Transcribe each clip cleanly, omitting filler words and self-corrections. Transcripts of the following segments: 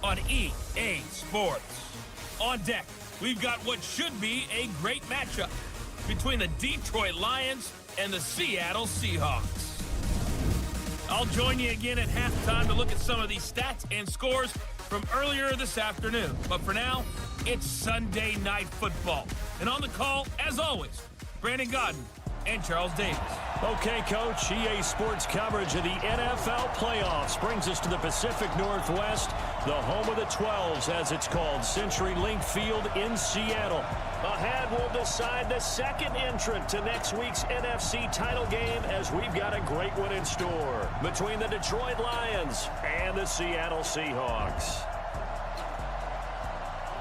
on EA Sports. On deck, we've got what should be a great matchup between the Detroit Lions and the Seattle Seahawks. I'll join you again at halftime to look at some of these stats and scores from earlier this afternoon. But for now, it's Sunday Night Football. And on the call, as always, Brandon Godden and Charles Davis. Okay, Coach, EA Sports coverage of the NFL playoffs brings us to the Pacific Northwest, the home of the 12s, as it's called, CenturyLink Field in Seattle. Ahead, we'll decide the second entrant to next week's NFC title game, as we've got a great one in store between the Detroit Lions and the Seattle Seahawks.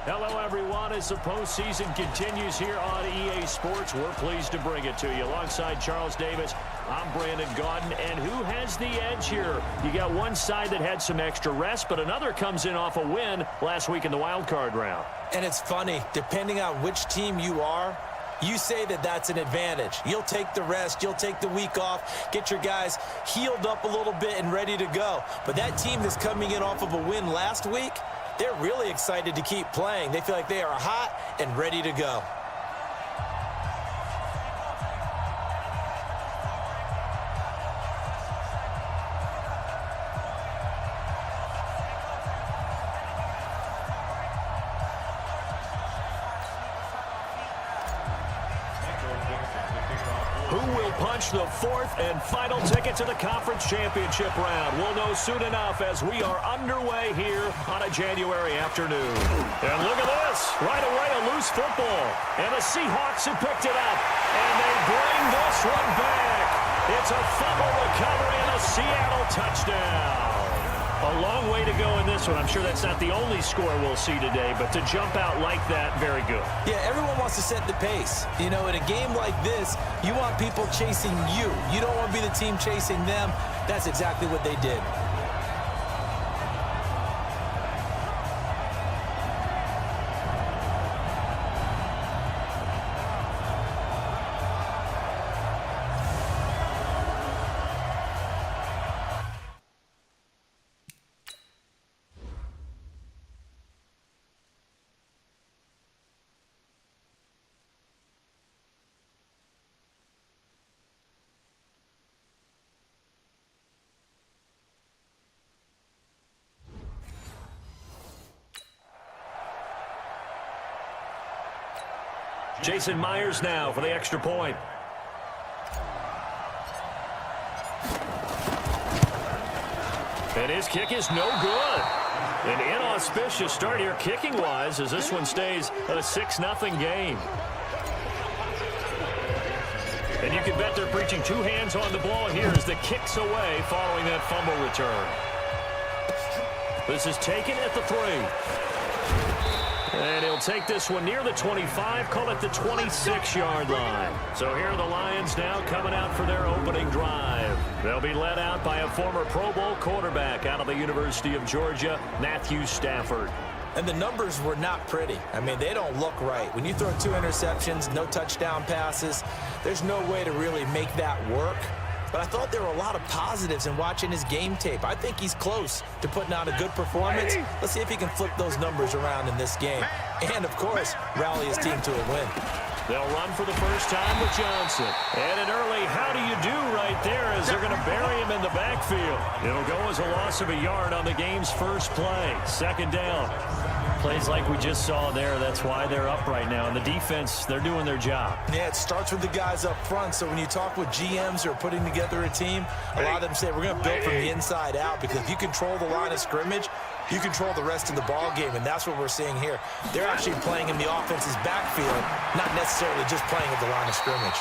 Hello, everyone. As the postseason continues here on EA Sports, we're pleased to bring it to you. Alongside Charles Davis, I'm Brandon Godden. And who has the edge here? You got one side that had some extra rest, but another comes in off a win last week in the wild card round. And it's funny, depending on which team you are, you say that that's an advantage. You'll take the rest, you'll take the week off, get your guys healed up a little bit and ready to go. But that team that's coming in off of a win last week, they're really excited to keep playing. They feel like they are hot and ready to go. Who will punch the fourth and final ticket to the conference championship round? We'll know soon enough as we are underway here on a January afternoon. And look at this. Right away, a loose football. And the Seahawks have picked it up. And they bring this one back. It's a fumble recovery and a Seattle touchdown. A long way to go in this one. I'm sure that's not the only score we'll see today, but to jump out like that, very good. Yeah, everyone wants to set the pace. You know, in a game like this, you want people chasing you. You don't want to be the team chasing them. That's exactly what they did. Jason Myers now for the extra point. And his kick is no good. An inauspicious start here kicking-wise as this one stays at a 6-0 game. And you can bet they're preaching two hands on the ball here as the kick's away following that fumble return. This is taken at the 3. And he'll take this one near the 25, call it the 26-yard line. So here are the Lions now coming out for their opening drive. They'll be led out by a former Pro Bowl quarterback out of the University of Georgia, Matthew Stafford. And the numbers were not pretty. I mean, they don't look right. When you throw 2 interceptions, no touchdown passes, there's no way to really make that work. But I thought there were a lot of positives in watching his game tape. I think he's close to putting out a good performance. Let's see if he can flip those numbers around in this game. And, of course, rally his team to a win. They'll run for the first time with Johnson. And an early how do you do right there as they're going to bury him in the backfield. It'll go as a loss of a yard on the game's first play. Second down. Plays like we just saw there, that's why they're up right now. And the defense, they're doing their job. Yeah, it starts with the guys up front. So when you talk with GMs who are putting together a team, a lot of them say we're going to build from the inside out, because if you control the line of scrimmage, you control the rest of the ball game, and that's what we're seeing here. They're actually playing in the offense's backfield, not necessarily just playing at the line of scrimmage.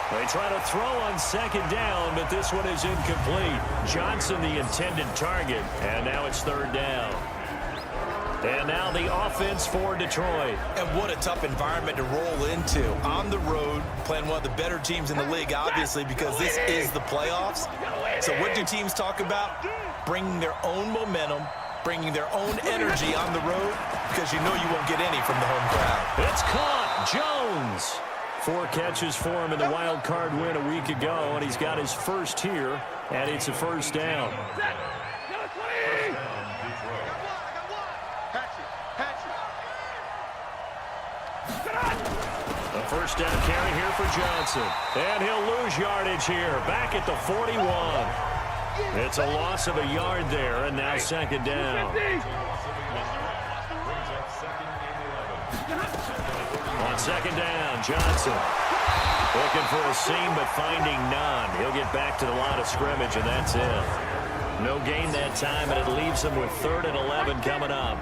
They try to throw on second down, but this one is incomplete. Johnson the intended target, and now it's third down. And now the offense for Detroit. And what a tough environment to roll into. On the road, playing one of the better teams in the league, obviously, because this is the playoffs. So what do teams talk about? Bringing their own momentum, bringing their own energy on the road, because you know you won't get any from the home crowd. It's caught. Jones. 4 catches for him in the wild card win a week ago, and he's got his first here, and it's a first down. First down carry here for Johnson. And he'll lose yardage here. Back at the 41. It's a loss of a yard there, and now second down. On second down, Johnson looking for a seam, but finding none. He'll get back to the line of scrimmage, and that's it. No gain that time, and it leaves him with 3rd and 11 coming up.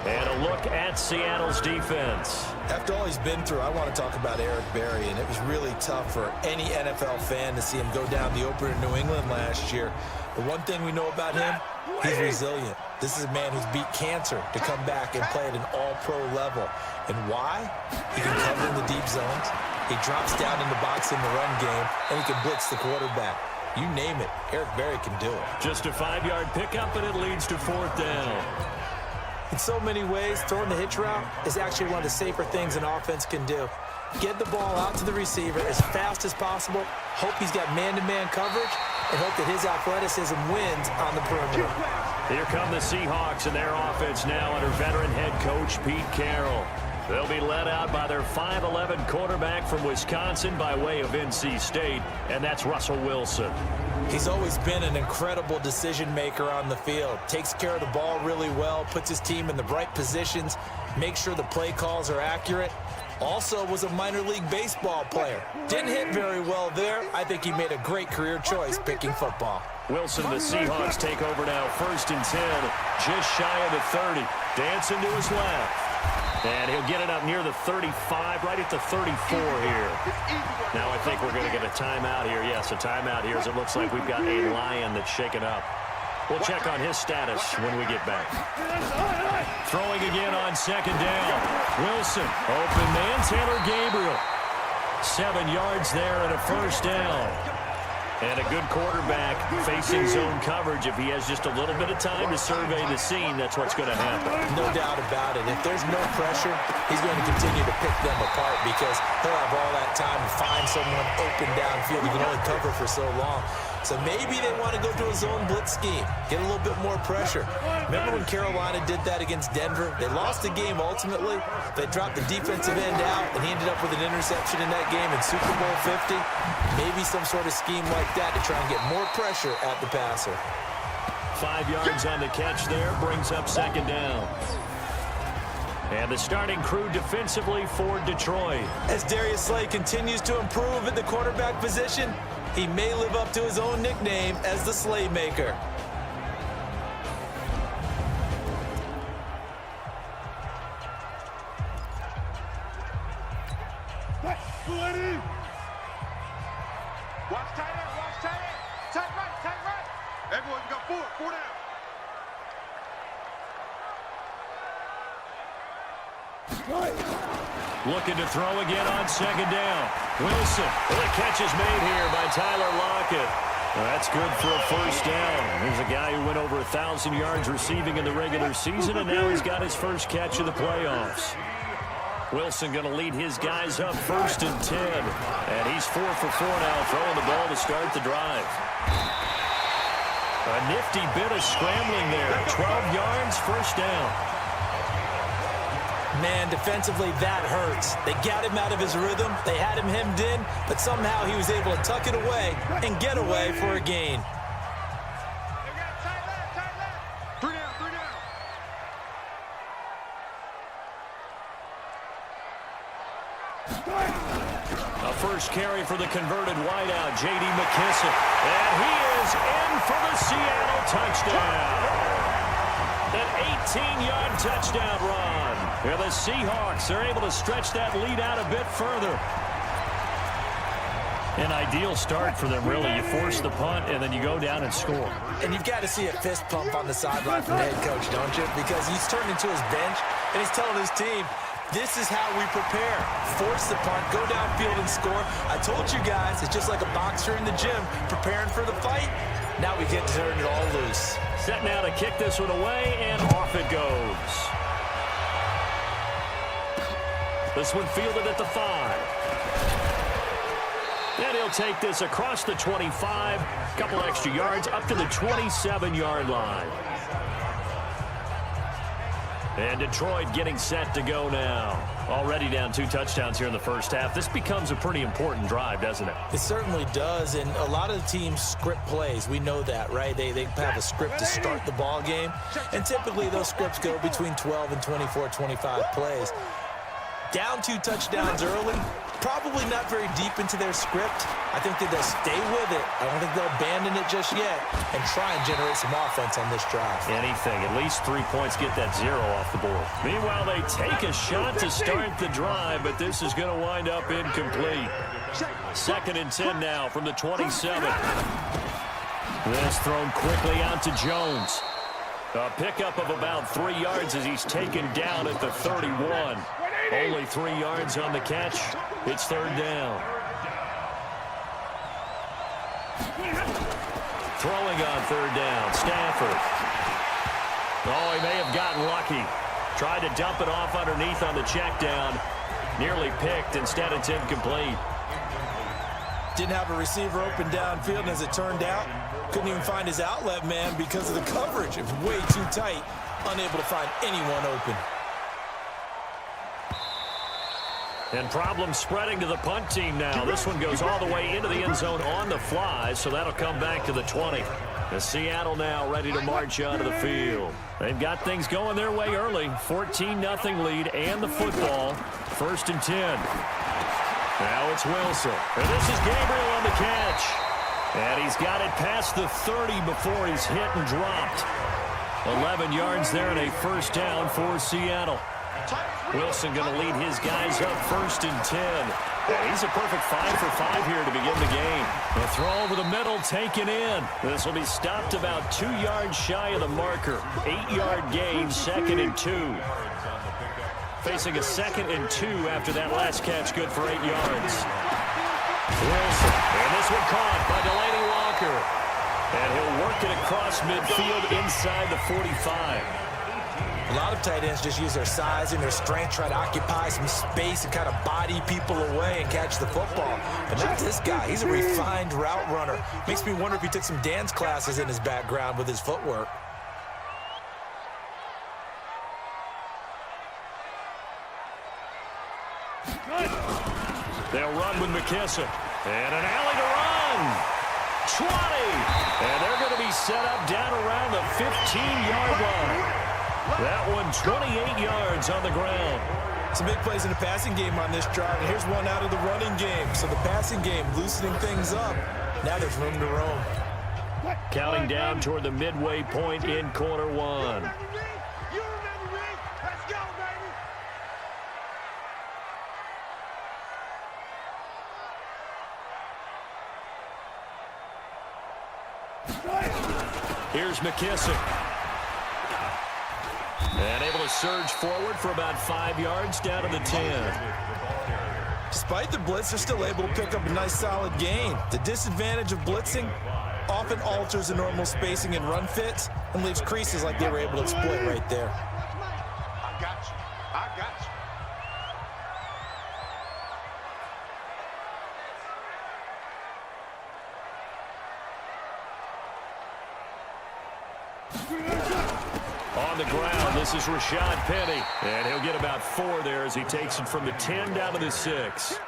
And a look at Seattle's defense. After all he's been through, I want to talk about Eric Berry, and it was really tough for any NFL fan to see him go down the opener in New England last year. But one thing we know about him, he's resilient. This is a man who's beat cancer to come back and play at an all-pro level. And why? He can cover in the deep zones. He drops down in the box in the run game, and he can blitz the quarterback. You name it, Eric Berry can do it. Just a 5-yard pickup, and it leads to 4th down. In so many ways, throwing the hitch route is actually one of the safer things an offense can do. Get the ball out to the receiver as fast as possible, hope he's got man-to-man coverage, and hope that his athleticism wins on the perimeter. Here come the Seahawks and their offense now under veteran head coach Pete Carroll. They'll be led out by their 5'11" quarterback from Wisconsin by way of NC State, and that's Russell Wilson. He's always been an incredible decision maker on the field. Takes care of the ball really well, puts his team in the right positions, makes sure the play calls are accurate. Also was a minor league baseball player. Didn't hit very well there. I think he made a great career choice picking football. Wilson, the Seahawks take over now, 1st and 10, just shy of the 30. Dancing to his left. And he'll get it up near the 35, right at the 34 here. Now I think we're going to get a timeout here. Yes, a timeout here as it looks like we've got a Lion that's shaken up. We'll check on his status when we get back. Throwing again on second down. Wilson, open man, Taylor Gabriel. 7 yards there and a 1st down. And a good quarterback facing zone coverage. If he has just a little bit of time to survey the scene, that's what's going to happen. No doubt about it. If there's no pressure, he's going to continue to pick them apart because he'll have all that time to find someone open downfield. He can only cover for so long. So maybe they want to go to a zone blitz scheme, get a little bit more pressure. Remember when Carolina did that against Denver? They lost the game ultimately. They dropped the defensive end out, and he ended up with an interception in that game in Super Bowl 50. Maybe some sort of scheme like that to try and get more pressure at the passer. 5 yards on the catch there, brings up second down. And the starting crew defensively for Detroit. As Darius Slay continues to improve at the quarterback position, he may live up to his own nickname as the Slaymaker. Watch tight end, watch tight end. Tight right. Everyone got 4 down. Looking to throw again on second down. Wilson. The catch is made here by Tyler Lockett. Well, that's good for a 1st down. Here's a guy who went over 1,000 yards receiving in the regular season, and now he's got his first catch of the playoffs. Wilson going to lead his guys up 1st and 10. And he's 4 for 4 now, throwing the ball to start the drive. A nifty bit of scrambling there. 12 yards, 1st down. Man, defensively, that hurts. They got him out of his rhythm. They had him hemmed in, but somehow he was able to tuck it away and get away for a gain. Three down. A first carry for the converted wideout, J.D. McKissick. And he is in for the Seattle touchdown. An 18-yard touchdown run. Here the Seahawks are able to stretch that lead out a bit further. An ideal start for them, really. You force the punt, and then you go down and score. And you've got to see a fist pump on the sideline from the head coach, don't you? Because he's turned into his bench, and he's telling his team, this is how we prepare. Force the punt, go downfield and score. I told you guys, it's just like a boxer in the gym preparing for the fight. Now we get to turn it all loose. Set now to kick this one away, and off it goes. This one fielded at the 5. And he'll take this across the 25, couple extra yards, up to the 27-yard line. And Detroit getting set to go now. Already down 2 touchdowns here in the first half. This becomes a pretty important drive, doesn't it? It certainly does, and a lot of the teams script plays. We know that, right? They have a script to start the ball game, and typically those scripts go between 12 and 24, 25 plays. Down 2 touchdowns early, probably not very deep into their script. I think that they'll stay with it. I don't think they'll abandon it just yet and try and generate some offense on this drive. Anything. At least 3 points get that 0 off the board. Meanwhile, they take a shot to start the drive, but this is going to wind up incomplete. 2nd and 10 now from the 27. This thrown quickly out to Jones. A pickup of about 3 yards as he's taken down at the 31. Only 3 yards on the catch. It's 3rd down. Throwing on 3rd down, Stafford. Oh, he may have gotten lucky. Tried to dump it off underneath on the check down. Nearly picked. Instead, it's incomplete. Didn't have a receiver open downfield, and as it turned out, couldn't even find his outlet man because of the coverage. It was way too tight. Unable to find anyone open. And problems spreading to the punt team now. This one goes all the way into the end zone on the fly, so that'll come back to the 20. The Seattle now ready to march onto the field. They've got things going their way early. 14-0 lead and the football. 1st and 10. Now it's Wilson. And this is Gabriel on the catch. And he's got it past the 30 before he's hit and dropped. 11 yards there and a 1st down for Seattle. Wilson going to lead his guys up 1st and 10. And he's a perfect 5 for 5 here to begin the game. The throw over the middle taken in. This will be stopped about 2 yards shy of the marker. 8-yard gain, 2nd and 2. Facing a 2nd and 2 after that last catch, good for 8 yards. Wilson, and this one caught by Delaney Walker. And he'll work it across midfield inside the 45. A lot of tight ends just use their size and their strength, try to occupy some space and kind of body people away and catch the football. But not this guy. He's a refined route runner. Makes me wonder if he took some dance classes in his background with his footwork. They'll run with McKissick. And an alley to run. 20. And they're going to be set up down around the 15-yard line. That one 28 yards on the ground. Some big plays in the passing game on this drive, and here's one out of the running game. So the passing game loosening things up. Now there's room to roam. Counting down toward the midway point in quarter 1. Here's McKissick. And able to surge forward for about 5 yards down to the 10. Despite the blitz, they're still able to pick up a nice solid gain. The disadvantage of blitzing often alters the normal spacing and run fits and leaves creases like they were able to exploit right there. I got you. I got you. On the ground, this is Rashad Penny. And he'll get about 4 there as he takes it from the 10 down to the 6.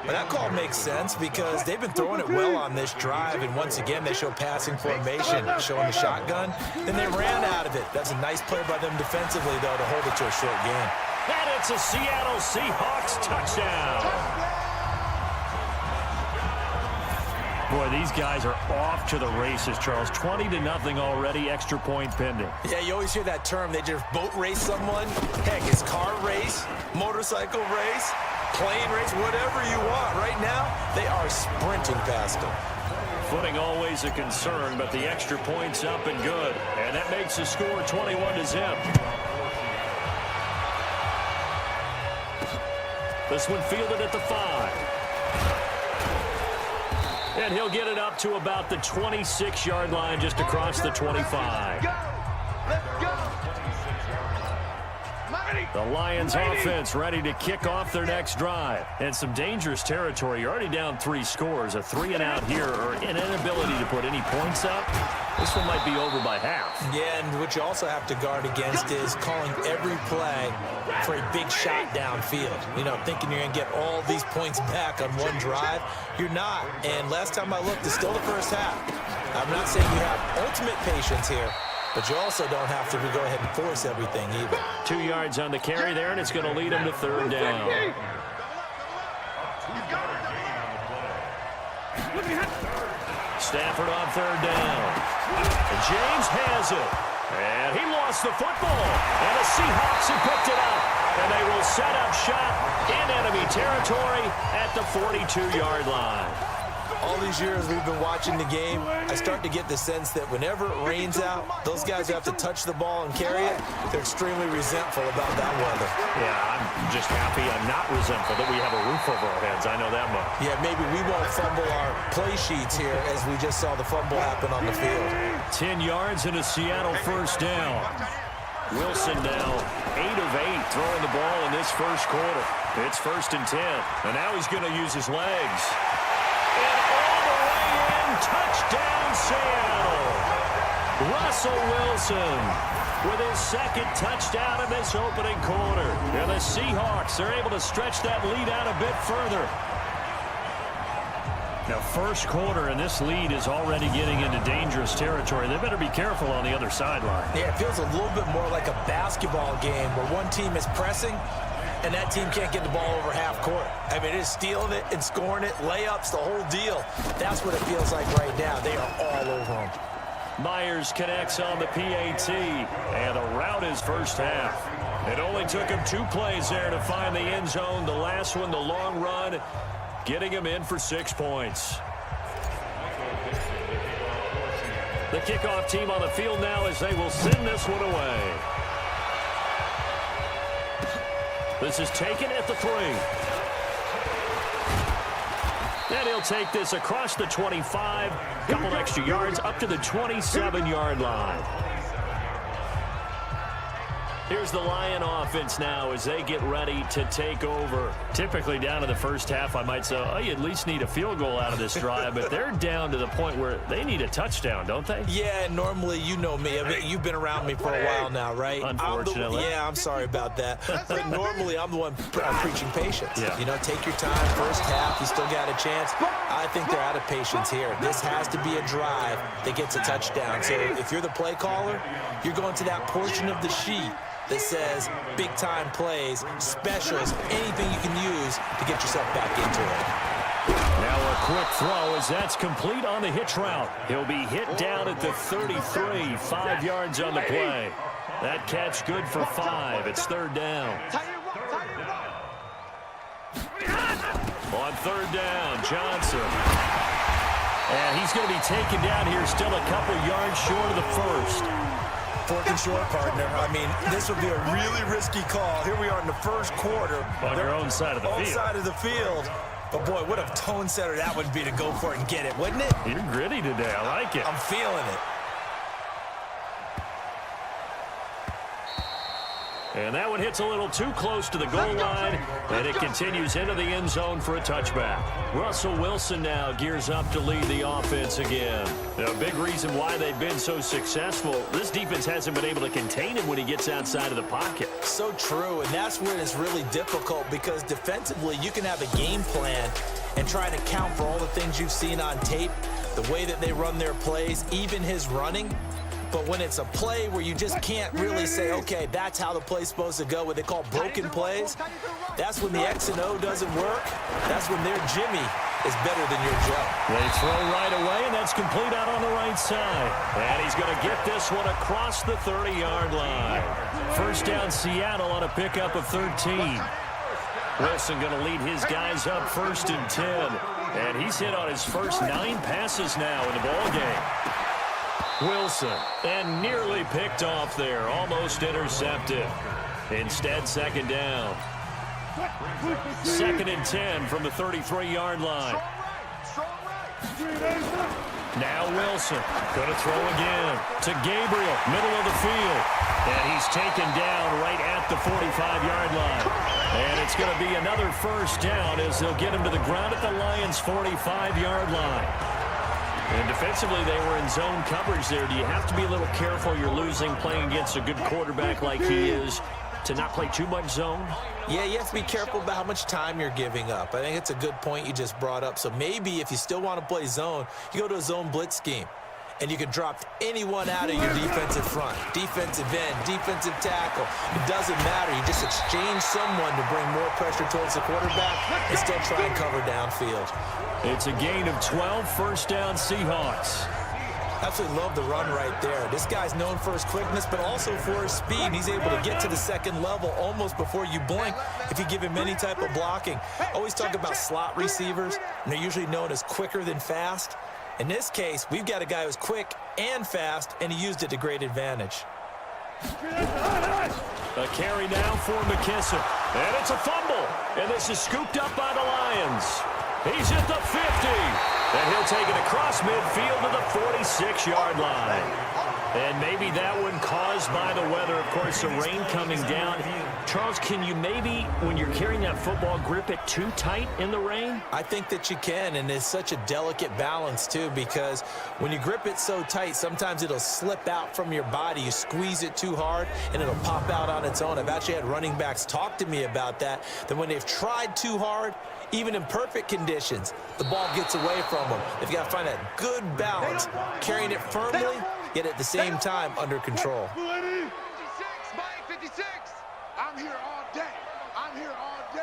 But that call makes sense because they've been throwing it well on this drive, and once again they show passing formation, showing the shotgun. Then they ran out of it. That's a nice play by them defensively, though, to hold it to a short gain. And it's a Seattle Seahawks touchdown. Boy, these guys are off to the races, Charles. 20-0 already, extra point pending. Yeah, you always hear that term. They just boat race someone. Heck, it's car race, motorcycle race, plane race, whatever you want. Right now, they are sprinting past them. Footing always a concern, but the extra point's up and good. And that makes the score 21-0. This one fielded at the 5. And he'll get it up to about the 26-yard line just across the 25. The Lions offense ready to kick off their next drive. And some dangerous territory. You're already down 3 scores. A 3-and-out here or an inability to put any points up This one might be over by half. Yeah, and what you also have to guard against is calling every play for a big shot downfield. You know, thinking you're going to get all these points back on one drive. You're not. And last time I looked, it's still the first half. I'm not saying you have ultimate patience here, but you also don't have to go ahead and force everything either. 2 yards on the carry there, and it's going to lead him to third down. Stafford on third down. And James has it. And he lost the football. And the Seahawks have picked it up. And they will set up shop in enemy territory at the 42-yard line. All these years we've been watching the game, I start to get the sense that whenever it rains out, those guys who have to touch the ball and carry it, they're extremely resentful about that weather. Yeah, I'm just happy I'm not resentful that we have a roof over our heads. I know that much. Yeah, maybe we won't fumble our play sheets here as we just saw the fumble happen on the field. 10 yards and a Seattle first down. Wilson now 8 of 8 throwing the ball in this first quarter. It's 1st and 10. And now he's going to use his legs. And all the way in, touchdown Seattle. Russell Wilson with his second touchdown in this opening quarter. And the Seahawks are able to stretch that lead out a bit further. Now, first quarter, and this lead is already getting into dangerous territory. They better be careful on the other sideline. Yeah, it feels a little bit more like a basketball game where one team is pressing and that team can't get the ball over half court. I mean, it is stealing it and scoring it, layups, the whole deal. That's what it feels like right now. They are all over them. Myers connects on the PAT, and the route is first half. It only took him 2 plays there to find the end zone. The last one, the long run, getting him in for 6 points. The kickoff team on the field now as they will send this one away. This is taken at the 3. And he'll take this across the 25, couple extra yards up to the 27-yard line. Here's the Lion offense now as they get ready to take over. Typically down to the first half, I might say, oh, you at least need a field goal out of this drive, but they're down to the point where they need a touchdown, don't they? Yeah, normally, you know me. I mean, you've been around me for a while now, right? Unfortunately. I'm sorry about that. But normally, I'm the one preaching patience. Yeah. You know, take your time. First half, you still got a chance. I think they're out of patience here. This has to be a drive that gets a touchdown. So if you're the play caller, you're going to that portion of the sheet that says big-time plays, specials, anything you can use to get yourself back into it. Now a quick throw as that's complete on the hitch route. He'll be hit down at the 33, 5 yards on the play. That catch good for 5. It's third down. On third down, Johnson. And he's going to be taken down here still a couple yards short of the first. Fourth and short, partner. I mean, this would be a really risky call. Here we are in the first quarter. On your own side of the field. Side of the field. But, boy, what a tone setter that would be to go for it and get it, wouldn't it? You're gritty today. I like it. I'm feeling it. And that one hits a little too close to the goal line, and it continues into the end zone for a touchback. Russell Wilson now gears up to lead the offense again. Now, a big reason why they've been so successful, this defense hasn't been able to contain him when he gets outside of the pocket. So true, and that's when it's really difficult because defensively you can have a game plan and try to account for all the things you've seen on tape, the way that they run their plays, even his running. But when it's a play where you just can't really say, okay, that's how the play's supposed to go, what they call broken plays, that's when the X and O doesn't work. That's when their Jimmy is better than your Joe. They throw right away, and that's complete out on the right side. And he's going to get this one across the 30-yard line. First down, Seattle on a pickup of 13. Wilson going to lead his guys up 1st and 10. And he's hit on his first 9 passes now in the ballgame. Wilson, and nearly picked off there, almost intercepted. Instead, second down. 2nd and 10 from the 33-yard line. Now Wilson, going to throw again to Gabriel, middle of the field. And he's taken down right at the 45-yard line. And it's going to be another first down as they'll get him to the ground at the Lions' 45-yard line. And defensively, they were in zone coverage there. Do you have to be a little careful you're losing playing against a good quarterback like he is to not play too much zone? Yeah, you have to be careful about how much time you're giving up. I think it's a good point you just brought up. So maybe if you still want to play zone, you go to a zone blitz scheme. And you can drop anyone out of your defensive front, defensive end, defensive tackle. It doesn't matter. You just exchange someone to bring more pressure towards the quarterback and still try and cover downfield. It's a gain of 12, first down Seahawks. Absolutely love the run right there. This guy's known for his quickness, but also for his speed. He's able to get to the second level almost before you blink if you give him any type of blocking. Always talk about slot receivers, and they're usually known as quicker than fast. In this case, we've got a guy who's quick and fast, and he used it to great advantage. A carry now for McKissick. And it's a fumble. And this is scooped up by the Lions. He's at the 50. And he'll take it across midfield to the 46-yard line. And maybe that one caused by the weather. Of course, the rain coming down. Charles, can you maybe, when you're carrying that football, grip it too tight in the rain? I think that you can, and it's such a delicate balance, too, because when you grip it so tight, sometimes it'll slip out from your body. You squeeze it too hard, and it'll pop out on its own. I've actually had running backs talk to me about that when they've tried too hard, even in perfect conditions, the ball gets away from them. They've got to find that good balance, carrying it firmly, yet at the same time under control. 56, Mike, 56. I'm here all day. I'm here all day.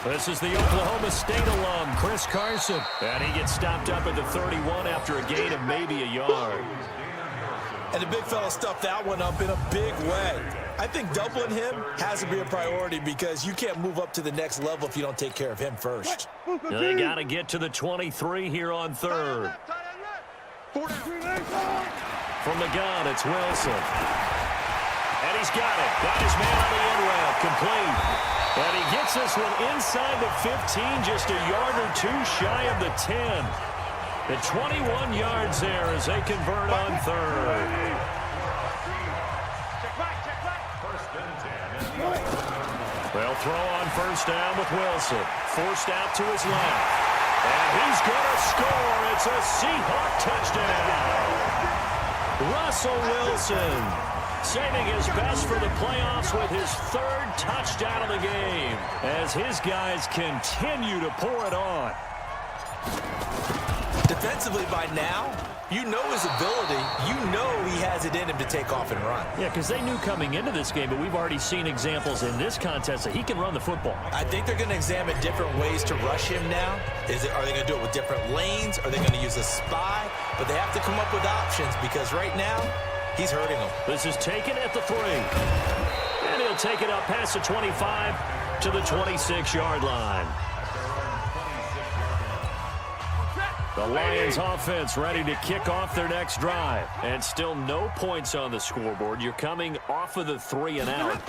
This is the Oklahoma State alum, Chris Carson. And he gets stopped up at the 31 after a gain of maybe a yard. And the big fella stuffed that one up in a big way. I think doubling him has to be a priority because you can't move up to the next level if you don't take care of him first. They got to get to the 23 here on third. From From the gun, it's Wilson. And he's got it. Got his man on the end route. Complete. And he gets this one inside the 15, just a yard or two shy of the 10. The 21 yards there as they convert on third. They'll throw on first down with Wilson. Forced out to his left. And he's going to score. It's a Seahawk touchdown. Russell Wilson saving his best for the playoffs with his third touchdown of the game as his guys continue to pour it on. Defensively by now, you know his ability. You know he has it in him to take off and run. Yeah, because they knew coming into this game, but we've already seen examples in this contest that he can run the football. I think they're going to examine different ways to rush him now. Are they going to do it with different lanes? Are they going to use a spy? But they have to come up with options because right now, he's hurting them. This is taken at the 3. And he'll take it up past the 25 to the 26-yard line. The Lions offense ready to kick off their next drive. And still no points on the scoreboard. You're coming off of the 3 and out.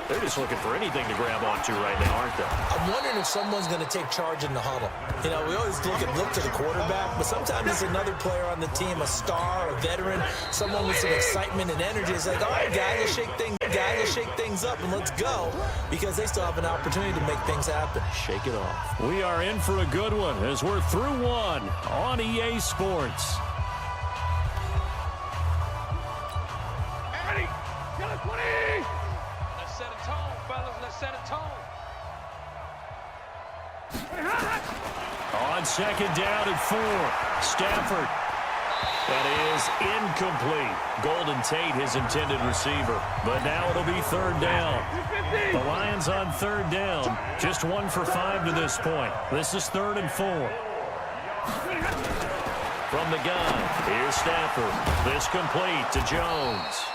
They're just looking for anything to grab onto right now, aren't they? I'm wondering if someone's going to take charge in the huddle. You know, we always look to the quarterback, but sometimes it's another player on the team, a star, a veteran, someone with some excitement and energy. It's like, all right, guys, let's shake things up and let's go because they still have an opportunity to make things happen. Shake it off. We are in for a good one as we're through one on EA Sports. Ready? Got a 20. Let's set a tone, fellas. Let's set a tone. On second down and 4, Stafford. That is incomplete. Golden Tate, his intended receiver. But now it'll be third down. The Lions on third down. Just 1 for 5 to this point. This is 3rd and 4. From the gun, here's Stafford. This complete to Jones.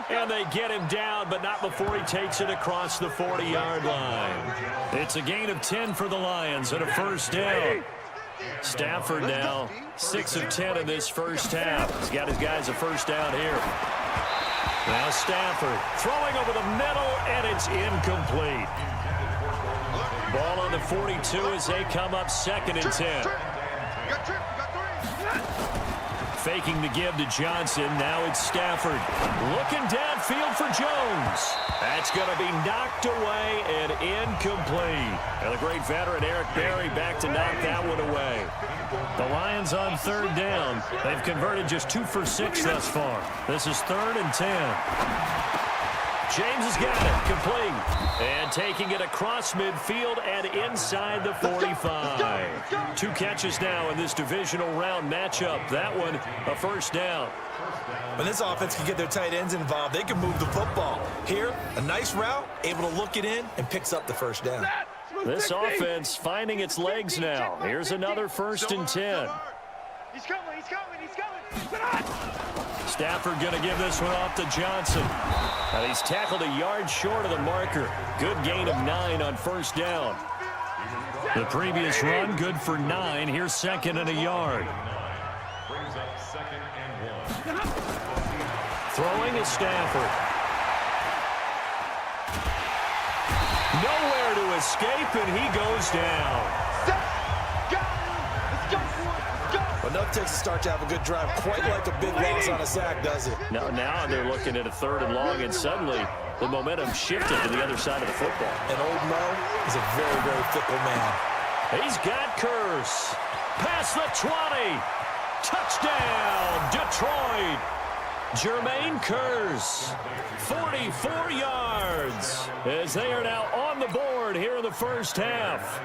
And they get him down, but not before he takes it across the 40-yard line. It's a gain of 10 for the Lions and a first down. Stafford now 6 of 10 in this first half. He's got his guys a first down here. Now Stafford throwing over the middle, and it's incomplete. Ball on the 42 as they come up 2nd and 10. faking the give to Johnson. Now it's Stafford. Looking downfield for Jones. That's going to be knocked away and incomplete. And the great veteran Eric Berry back to knock that one away. The Lions on third down. They've converted just 2 for 6 thus far. This is 3rd and 10. James has got it, complete, and taking it across midfield and inside the 45. 2 catches now in this divisional round matchup. That one, a first down. When this offense can get their tight ends involved, they can move the football. Here, a nice route, able to look it in, and picks up the first down. This offense finding its legs now. Here's another 1st and 10. He's coming, he's coming, he's coming. Stafford going to give this one off to Johnson. And he's tackled a yard short of the marker. Good gain of 9 on first down. The previous run, good for 9. Here's 2nd and a yard. Throwing is Stafford. Nowhere to escape, and he goes down. Enough takes to start to have a good drive, quite like a big loss on a sack, does it? Now they're looking at a 3rd and long, and suddenly the momentum shifted to the other side of the football. And old Mo is a very, very fickle man. He's got Curse. Past the 20. Touchdown, Detroit. Jermaine Curse, 44 yards, as they are now on the board here in the first half.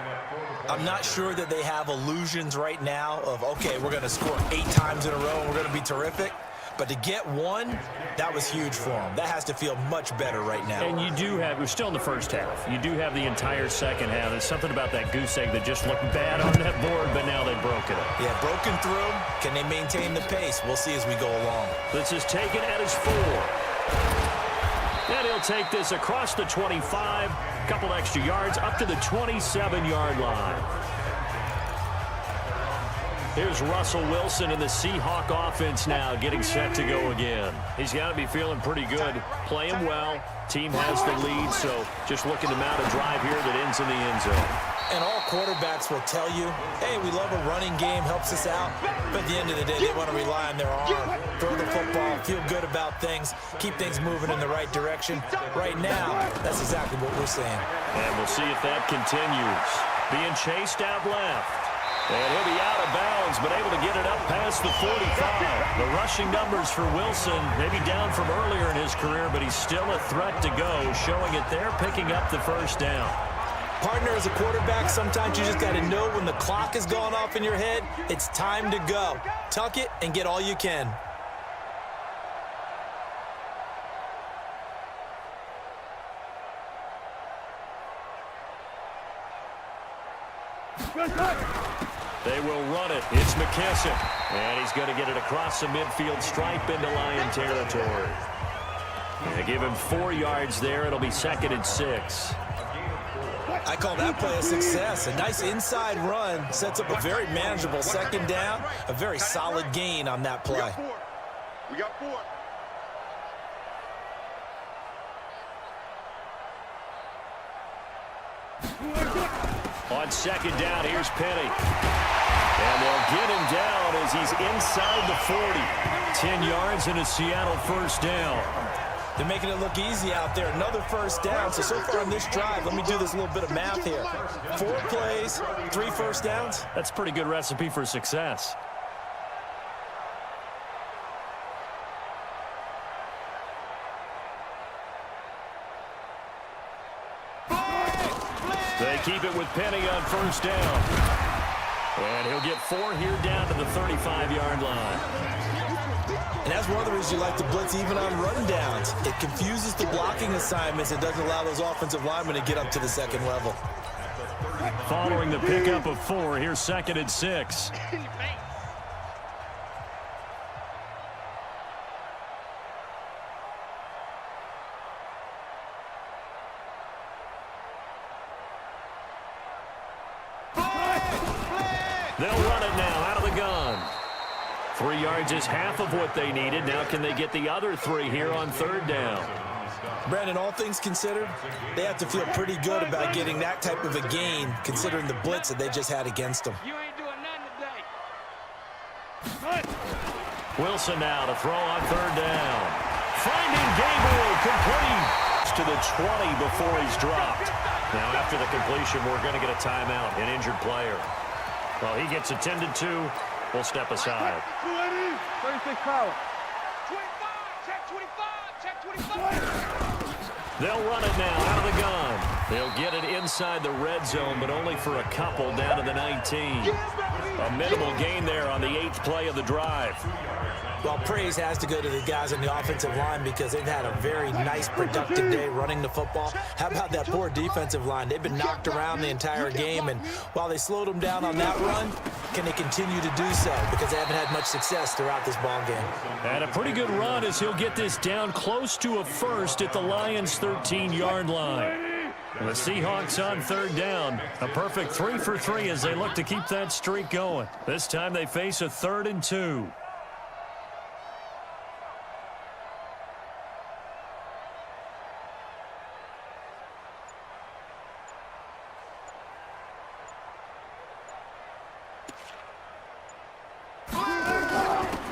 I'm not sure that they have illusions right now of, okay, we're going to score 8 times in a row and we're going to be terrific. But to get 1, that was huge for them. That has to feel much better right now. And you do have, we're still in the first half. You do have the entire second half. There's something about that goose egg that just looked bad on that board, but now they've broken it. Yeah, broken through. Can they maintain the pace? We'll see as we go along. This is taken at his 4. And he'll take this across the 25, couple extra yards, up to the 27-yard line. Here's Russell Wilson in the Seahawk offense now, getting set to go again. He's got to be feeling pretty good, playing well. Team has the lead, so just looking to mount a drive here that ends in the end zone. And all quarterbacks will tell you, hey, we love a running game, helps us out. But at the end of the day, they want to rely on their arm, throw the football, feel good about things, keep things moving in the right direction. Right now, that's exactly what we're saying. And we'll see if that continues. Being chased out left. And he'll be out of bounds, but able to get it up past the 45. The rushing numbers for Wilson, maybe down from earlier in his career, but he's still a threat to go, showing it there, picking up the first down. Partner, as a quarterback, sometimes you just got to know when the clock has gone off in your head, it's time to go. Tuck it and get all you can. They will run it. It's McKissick. And he's going to get it across the midfield stripe into Lion territory. They give him 4 yards there. It'll be 2nd and 6. I call that play a success. A nice inside run sets up a very manageable 2nd down. A very solid gain on that play. We got 4. On 2nd down, here's Penny. And they'll get him down as he's inside the 40. 10 yards and a Seattle first down. They're making it look easy out there. Another first down. So far on this drive, let me do this little bit of math here. 4 plays, 3 first downs. That's a pretty good recipe for success. They keep it with Penny on first down. And he'll get 4 here down to the 35-yard line. And that's one of the reasons you like to blitz even on run downs. It confuses the blocking assignments. It doesn't allow those offensive linemen to get up to the 2nd level. Following the pickup of 4, here's 2nd and 6. They'll run it now out of the gun. 3 yards is half of what they needed. Now can they get the other 3 here on 3rd down? Brandon, all things considered, they have to feel pretty good about getting that type of a gain, considering the blitz that they just had against them. You ain't doing nothing today. Wilson now to throw on third down. Finding Gabriel complete to the 20 before he's dropped. Now after the completion, we're going to get a timeout, an injured player. Well, he gets attended to. We'll step aside. 36 power. 25, check 25, check 25. They'll run it now out of the gun. They'll get it inside the red zone, but only for a couple down to the 19. A minimal gain there on the 8th play of the drive. Well, praise has to go to the guys on the offensive line because they've had a very nice, productive day running the football. How about that poor defensive line? They've been knocked around the entire game, and while they slowed them down on that run, can they continue to do so? Because they haven't had much success throughout this ball game. And a pretty good run as he'll get this down close to a first at the Lions' 13-yard line. The Seahawks on third down. A perfect 3 for 3 as they look to keep that streak going. This time they face a 3rd and 2.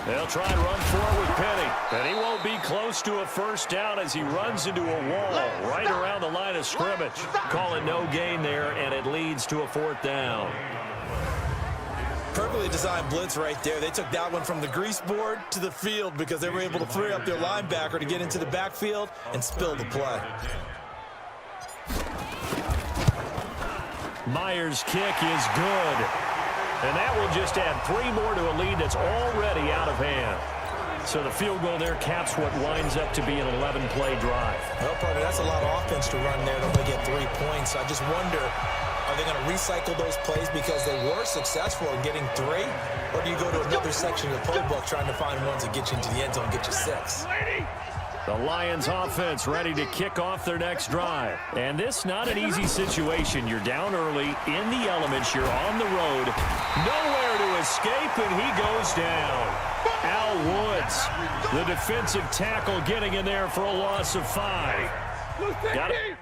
They'll try and run forward with Penny. And he won't be close to a first down as he runs into a wall right around the line of scrimmage. Call it no gain there, and it leads to a 4th down. Perfectly designed blitz right there. They took that one from the grease board to the field because they were able to free up their linebacker to get into the backfield and spill the play. Myers' kick is good. And that will just add 3 more to a lead that's already out of hand. So the field goal there caps what winds up to be an 11-play drive. Well, partner, that's a lot of offense to run there to only get 3 points. I just wonder, are they going to recycle those plays because they were successful in getting 3? Or do you go to another section of the playbook trying to find ones that get you into the end zone and get you 6? The Lions offense ready to kick off their next drive. And this not an easy situation. You're down early, in the elements, you're on the road. Nowhere to escape, and he goes down. Al Woods, the defensive tackle, getting in there for a loss of 5. Got it.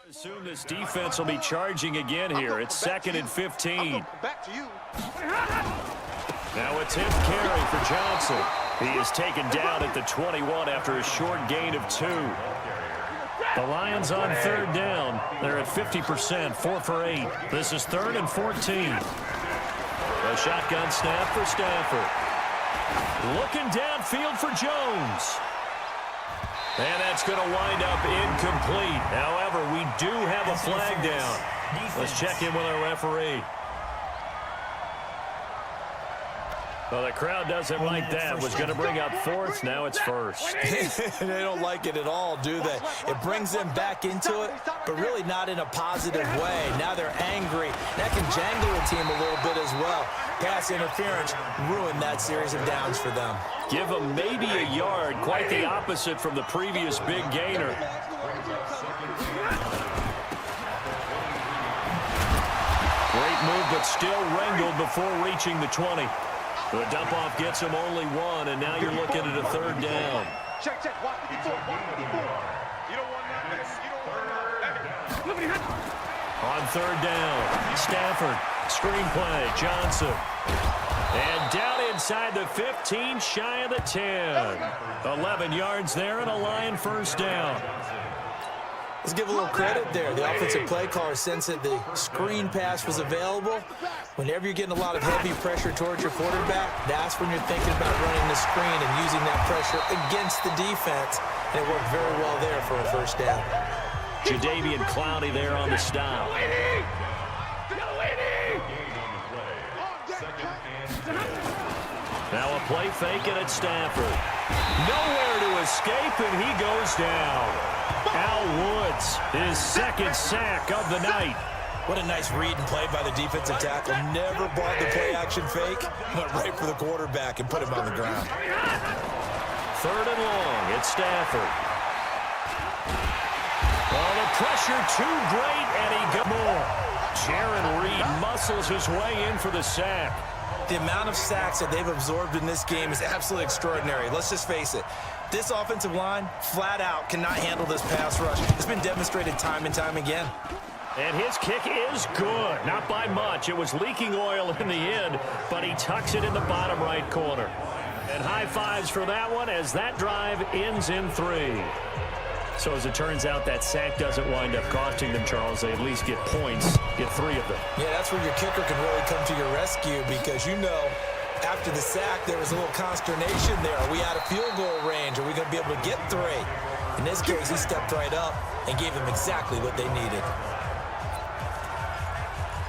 Assume this defense will be charging again here. It's 2nd and 15. Back to you. Now a 10th carry for Johnson. He is taken down at the 21 after a short gain of 2. The Lions on third down. They're at 50%, 4 for 8. This is 3rd and 14. A shotgun snap for Stafford. Looking downfield for Jones. And that's going to wind up incomplete. However, we do have a flag down. Let's check in with our referee. Well, the crowd doesn't like that. Was going to bring up 4th. Now it's 1st. They don't like it at all, do they? It brings them back into it, but really not in a positive way. Now they're angry. That can jangle the team a little bit as well. Pass interference ruined that series of downs for them. Give them maybe a yard. Quite the opposite from the previous big gainer. Great move, but still wrangled before reaching the 20. The dump-off gets him only 1, and now you're looking at a 3rd down. Check, check. Watch 54. Watch 54. You don't want nothing. You don't want nothing. On 3rd down, Stafford, screen play, Johnson. And down inside the 15, shy of the 10. 11 yards there and a Lion 1st down. Let's give a little credit there. The offensive play caller sensed that the screen pass was available. Whenever you're getting a lot of heavy pressure towards your quarterback, that's when you're thinking about running the screen and using that pressure against the defense. And it worked very well there for a 1st down. Jadeveon Clowney there on the stop. Now a play fake and it's Stafford. Nowhere to escape, and he goes down. Al Woods, his 2nd sack of the night. What a nice read and play by the defensive tackle. Never bought the play-action fake. Went right for the quarterback and put him on the ground. 3rd and long. It's Stafford. Well, the Pressure too great, and he got more. Jaron Reed muscles his way in for the sack. The amount of sacks that they've absorbed in this game is absolutely extraordinary. Let's just face it. This offensive line, flat out, cannot handle this pass rush. It's been demonstrated time and time again. And his kick is good. Not by much. It was leaking oil in the end, but he tucks it in the bottom right corner. And high fives for that one as that drive ends in 3. So as it turns out, that sack doesn't wind up costing them, Charles. They at least get points, get 3 of them. Yeah, that's where your kicker can really come to your rescue because, you know, after the sack, there was a little consternation there. Are we out of field goal range? Are we going to be able to get 3? In this case, he stepped right up and gave them exactly what they needed.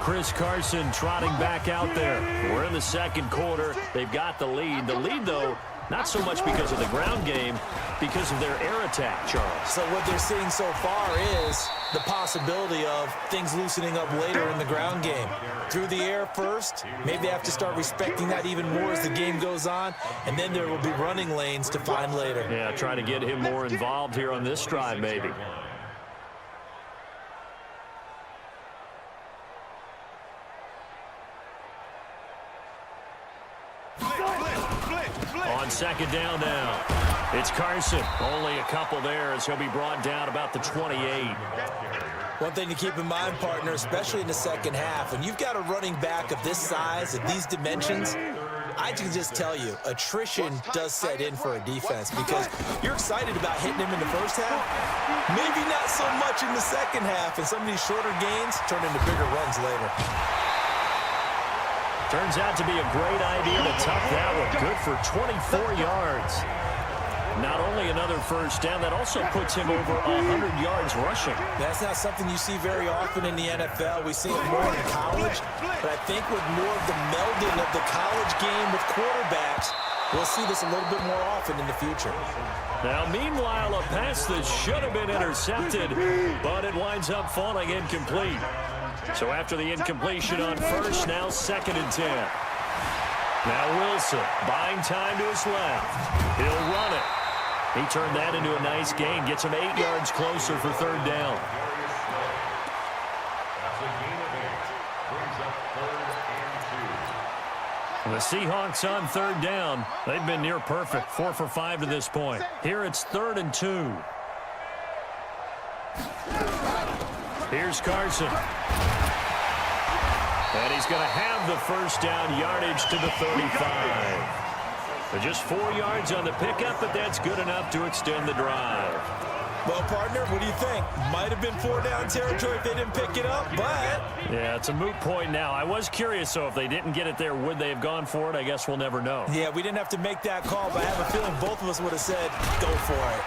Chris Carson trotting back out there. We're in the second quarter. They've got the lead. The lead, though, not so much because of the ground game, because of their air attack, Charles. So what they're seeing so far is the possibility of things loosening up later in the ground game. Through the air first, maybe they have to start respecting that even more as the game goes on, and then there will be running lanes to find later. Yeah, trying to get him more involved here on this drive, maybe. On second down now, it's Carson. Only a couple there as he'll be brought down about the 28. One thing to keep in mind, partner, especially in the second half, when you've got a running back of this size, of these dimensions, I can just tell you, attrition does set in for a defense because you're excited about hitting him in the first half, maybe not so much in the second half, and some of these shorter gains turn into bigger runs later. Turns out to be a great idea to tuck that one. Good for 24 yards. Not only another first down, that also puts him over 100 yards rushing. That's not something you see very often in the NFL. We see it more in college, but I think with more of the melding of the college game with quarterbacks, we'll see this a little bit more often in the future. Now, meanwhile, a pass that should have been intercepted, but it winds up falling incomplete. So after the incompletion on first, now 2nd and 10. Now Wilson buying time to his left. He'll run it. He turned that into a nice gain. Gets him 8 yards closer for 3rd down. The Seahawks on 3rd down. They've been near perfect. 4 for 5 to this point. Here it's 3rd and 2. Here's Carson. And he's going to have the first down, yardage to the 35. But just 4 yards on the pickup, but that's good enough to extend the drive. Well, partner, what do you think? Might have been 4-down territory if they didn't pick it up, but... Yeah, it's a moot point now. I was curious, so if they didn't get it there, would they have gone for it? I guess we'll never know. Yeah, we didn't have to make that call, but I have a feeling both of us would have said, go for it.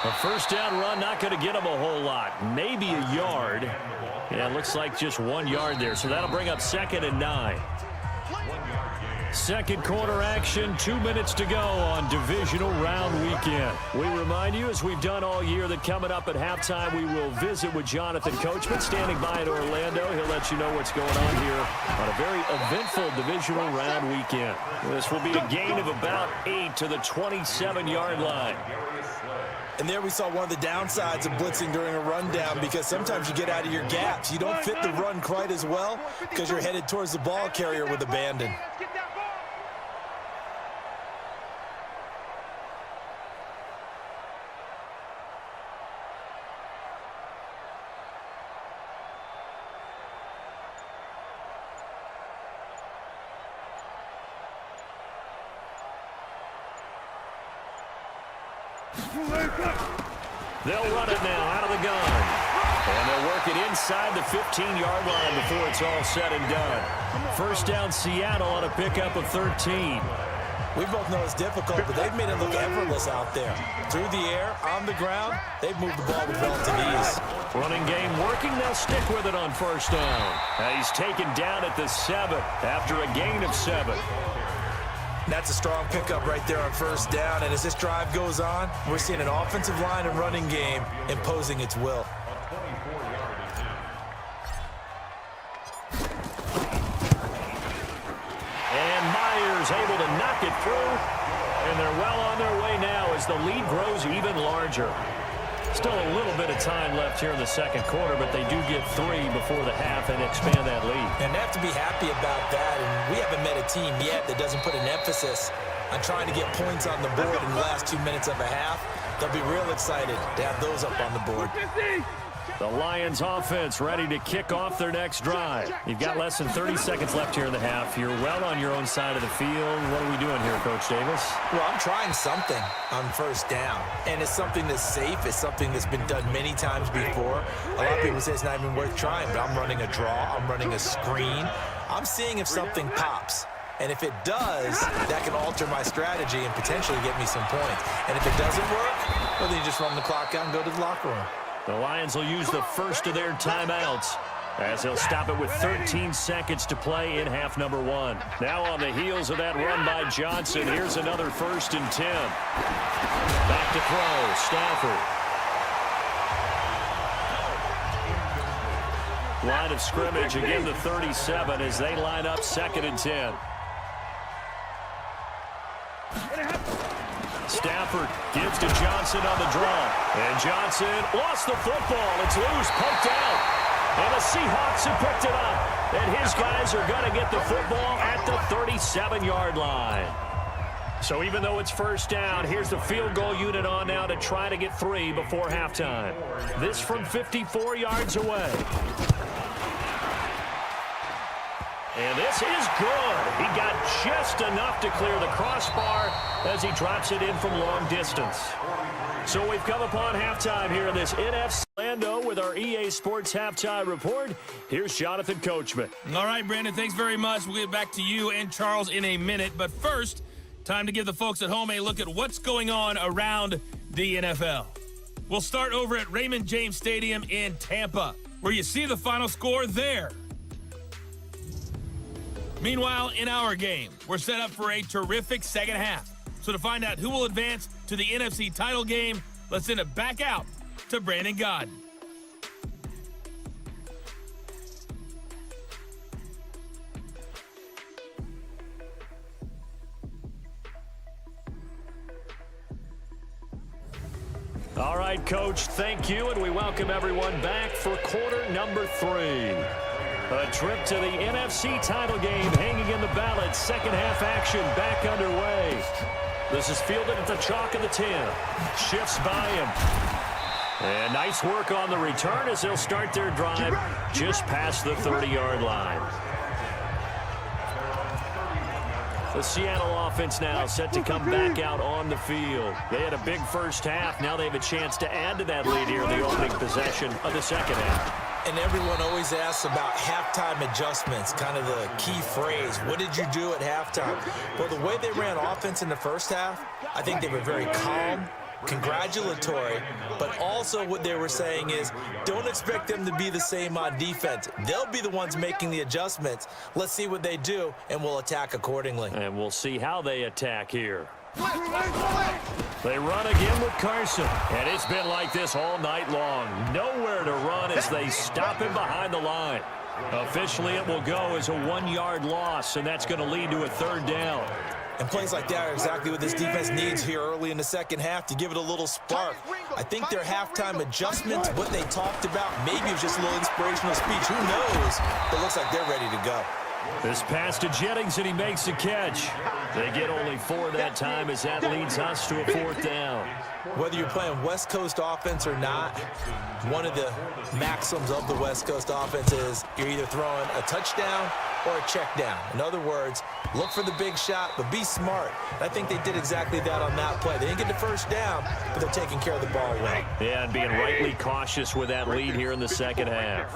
A first down run, not going to get them a whole lot. Maybe a yard. Yeah, it looks like just 1 yard there, so that'll bring up 2nd and 9. Second quarter action, 2 minutes to go on divisional round weekend. We remind you, as we've done all year, that coming up at halftime, we will visit with Jonathan Coachman standing by in Orlando. He'll let you know what's going on here on a very eventful divisional round weekend. This will be a gain of about 8 to the 27-yard line. And there we saw one of the downsides of blitzing during a rundown because sometimes you get out of your gaps. You don't fit the run quite as well because you're headed towards the ball carrier with abandon. They'll run it now out of the gun. And they'll work it inside the 15-yard line before it's all said and done. First down, Seattle on a pickup of 13. We both know it's difficult, but they've made it look effortless out there. Through the air, on the ground, they've moved the ball with relative ease. Running game working. They'll stick with it on first down. He's taken down at the 7 after a gain of 7. That's a strong pickup right there on first down. And as this drive goes on, we're seeing an offensive line and running game imposing its will. And Myers able to knock it through. And they're well on their way now as the lead grows even larger. Still a little bit of time left here in the second quarter, but they do get 3 before the half and expand that lead. And they have to be happy about that. And we haven't met a team yet that doesn't put an emphasis on trying to get points on the board in the last 2 minutes of a half. They'll be real excited to have those up on the board. The Lions offense ready to kick off their next drive. You've got less than 30 seconds left here in the half. You're well on your own side of the field. What are we doing here, Coach Davis? Well, I'm trying something on first down. And it's something that's safe. It's something that's been done many times before. A lot of people say it's not even worth trying, but I'm running a draw. I'm running a screen. I'm seeing if something pops. And if it does, that can alter my strategy and potentially get me some points. And if it doesn't work, well, then you just run the clock out and go to the locker room. The Lions will use the first of their timeouts as they'll stop it with 13 seconds to play in half number 1. Now on the heels of that run by Johnson, here's another 1st and 10. Back to throw, Stafford. Line of scrimmage, again the 37 as they line up 2nd and 10. Stafford gives to Johnson on the draw. And Johnson lost the football. It's loose, poked out. And the Seahawks have picked it up. And his guys are going to get the football at the 37-yard line. So even though it's first down, here's the field goal unit on now to try to get 3 before halftime. This from 54 yards away. And this is good. He got just enough to clear the crossbar as he drops it in from long distance. So we've come upon halftime here in this NFC Orlando with our EA Sports Halftime Report. Here's Jonathan Coachman. All right, Brandon, thanks very much. We'll get back to you and Charles in a minute. But first, time to give the folks at home a look at what's going on around the NFL. We'll start over at Raymond James Stadium in Tampa, where you see the final score there. Meanwhile, in our game, we're set up for a terrific second half. So to find out who will advance to the NFC title game, let's send it back out to Brandon Godden. All right, Coach, thank you, and we welcome everyone back for quarter number 3. A trip to the NFC title game hanging in the balance. Second half action back underway. This is fielded at the chalk of the 10. Shifts by him. And nice work on the return as they'll start their drive just past the 30-yard line. The Seattle offense now set to come back out on the field. They had a big first half. Now they have a chance to add to that lead here in the opening possession of the second half. And everyone always asks about halftime adjustments, kind of the key phrase. What did you do at halftime? Well, the way they ran offense in the first half, I think they were very calm, congratulatory, but also what they were saying is don't expect them to be the same on defense. They'll be the ones making the adjustments. Let's see what they do, and we'll attack accordingly. And we'll see how they attack here. They run again with Carson, and it's been like this all night long. Nowhere to run as they stop him behind the line. Officially, it will go as a 1-yard loss, and that's going to lead to a 3rd down. And plays like that are exactly what this defense needs here early in the second half to give it a little spark. I think their halftime adjustments, what they talked about, maybe it was just a little inspirational speech. Who knows? But it looks like they're ready to go. This pass to Jennings, and he makes the catch. They get only 4 that time as that leads us to a 4th down. Whether you're playing West Coast offense or not, one of the maxims of the West Coast offense is you're either throwing a touchdown or a check down. In other words, look for the big shot, but be smart. And I think they did exactly that on that play. They didn't get the first down, but they're taking care of the ball well. Yeah, and being rightly cautious with that lead here in the second half.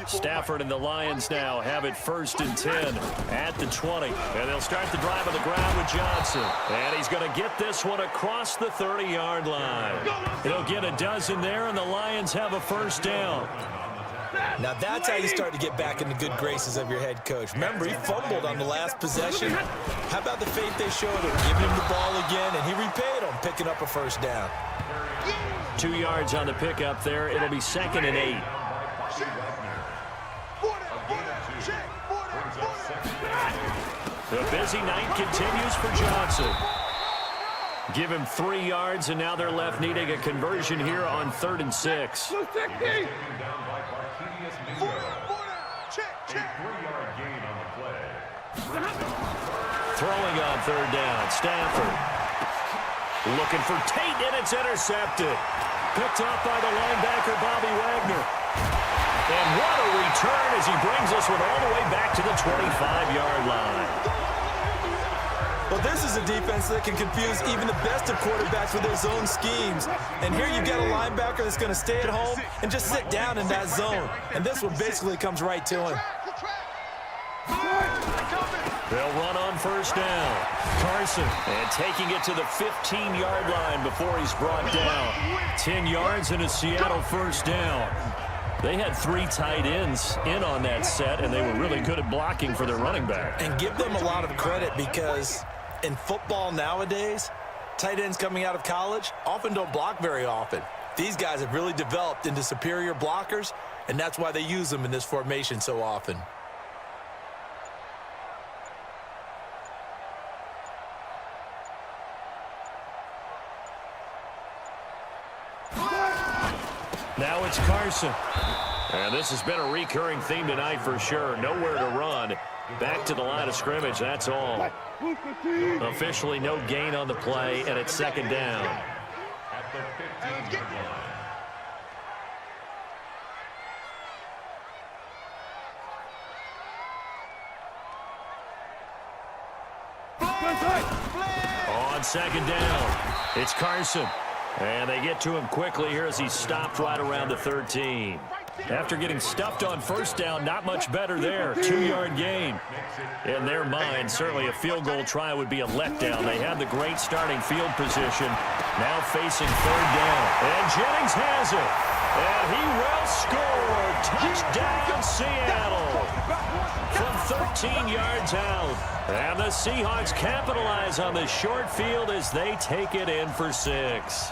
Stafford and the Lions now have it 1st and 10 at the 20. And they'll start the drive on the ground with Johnson. And he's going to get this one across the 30-yard line. He'll get a dozen there, and the Lions have a 1st down. Now that's how you start to get back in the good graces of your head coach. Remember, he fumbled on the last possession. How about the faith they showed him, giving him the ball again, and he repaid him, picking up a 1st down. 2 yards on the pickup there. It'll be 2nd and 8. The busy night continues for Johnson. Give him 3 yards, and now they're left needing a conversion here on 3rd and 6. Check. Throwing on 3rd down, Stafford. Looking for Tate, and it's intercepted. Picked off by the linebacker, Bobby Wagner. And what a return as he brings this one all the way back to the 25-yard line. Well, this is a defense that can confuse even the best of quarterbacks with their zone schemes. And here you've got a linebacker that's going to stay at home and just sit down in that zone. And this one basically comes right to him. They'll run on 1st down. Carson, and taking it to the 15-yard line before he's brought down. 10 yards and a Seattle 1st down. They had 3 tight ends in on that set, and they were really good at blocking for their running back. And give them a lot of credit because in football nowadays, tight ends coming out of college often don't block very often. These guys have really developed into superior blockers, and that's why they use them in this formation so often. Now it's Carson. And this has been a recurring theme tonight for sure. Nowhere to run. Back to the line of scrimmage, that's all. Officially no gain on the play, and it's 2nd down. At the 15-yard line. On 2nd down, it's Carson. And they get to him quickly here as he's stopped right around the 13. After getting stuffed on 1st down, not much better there. 2-yard gain. In their mind, certainly a field goal try would be a letdown. They had the great starting field position. Now facing 3rd down. And Jennings has it. And he will score. Touchdown, Seattle. From 13 yards out. And the Seahawks capitalize on the short field as they take it in for 6.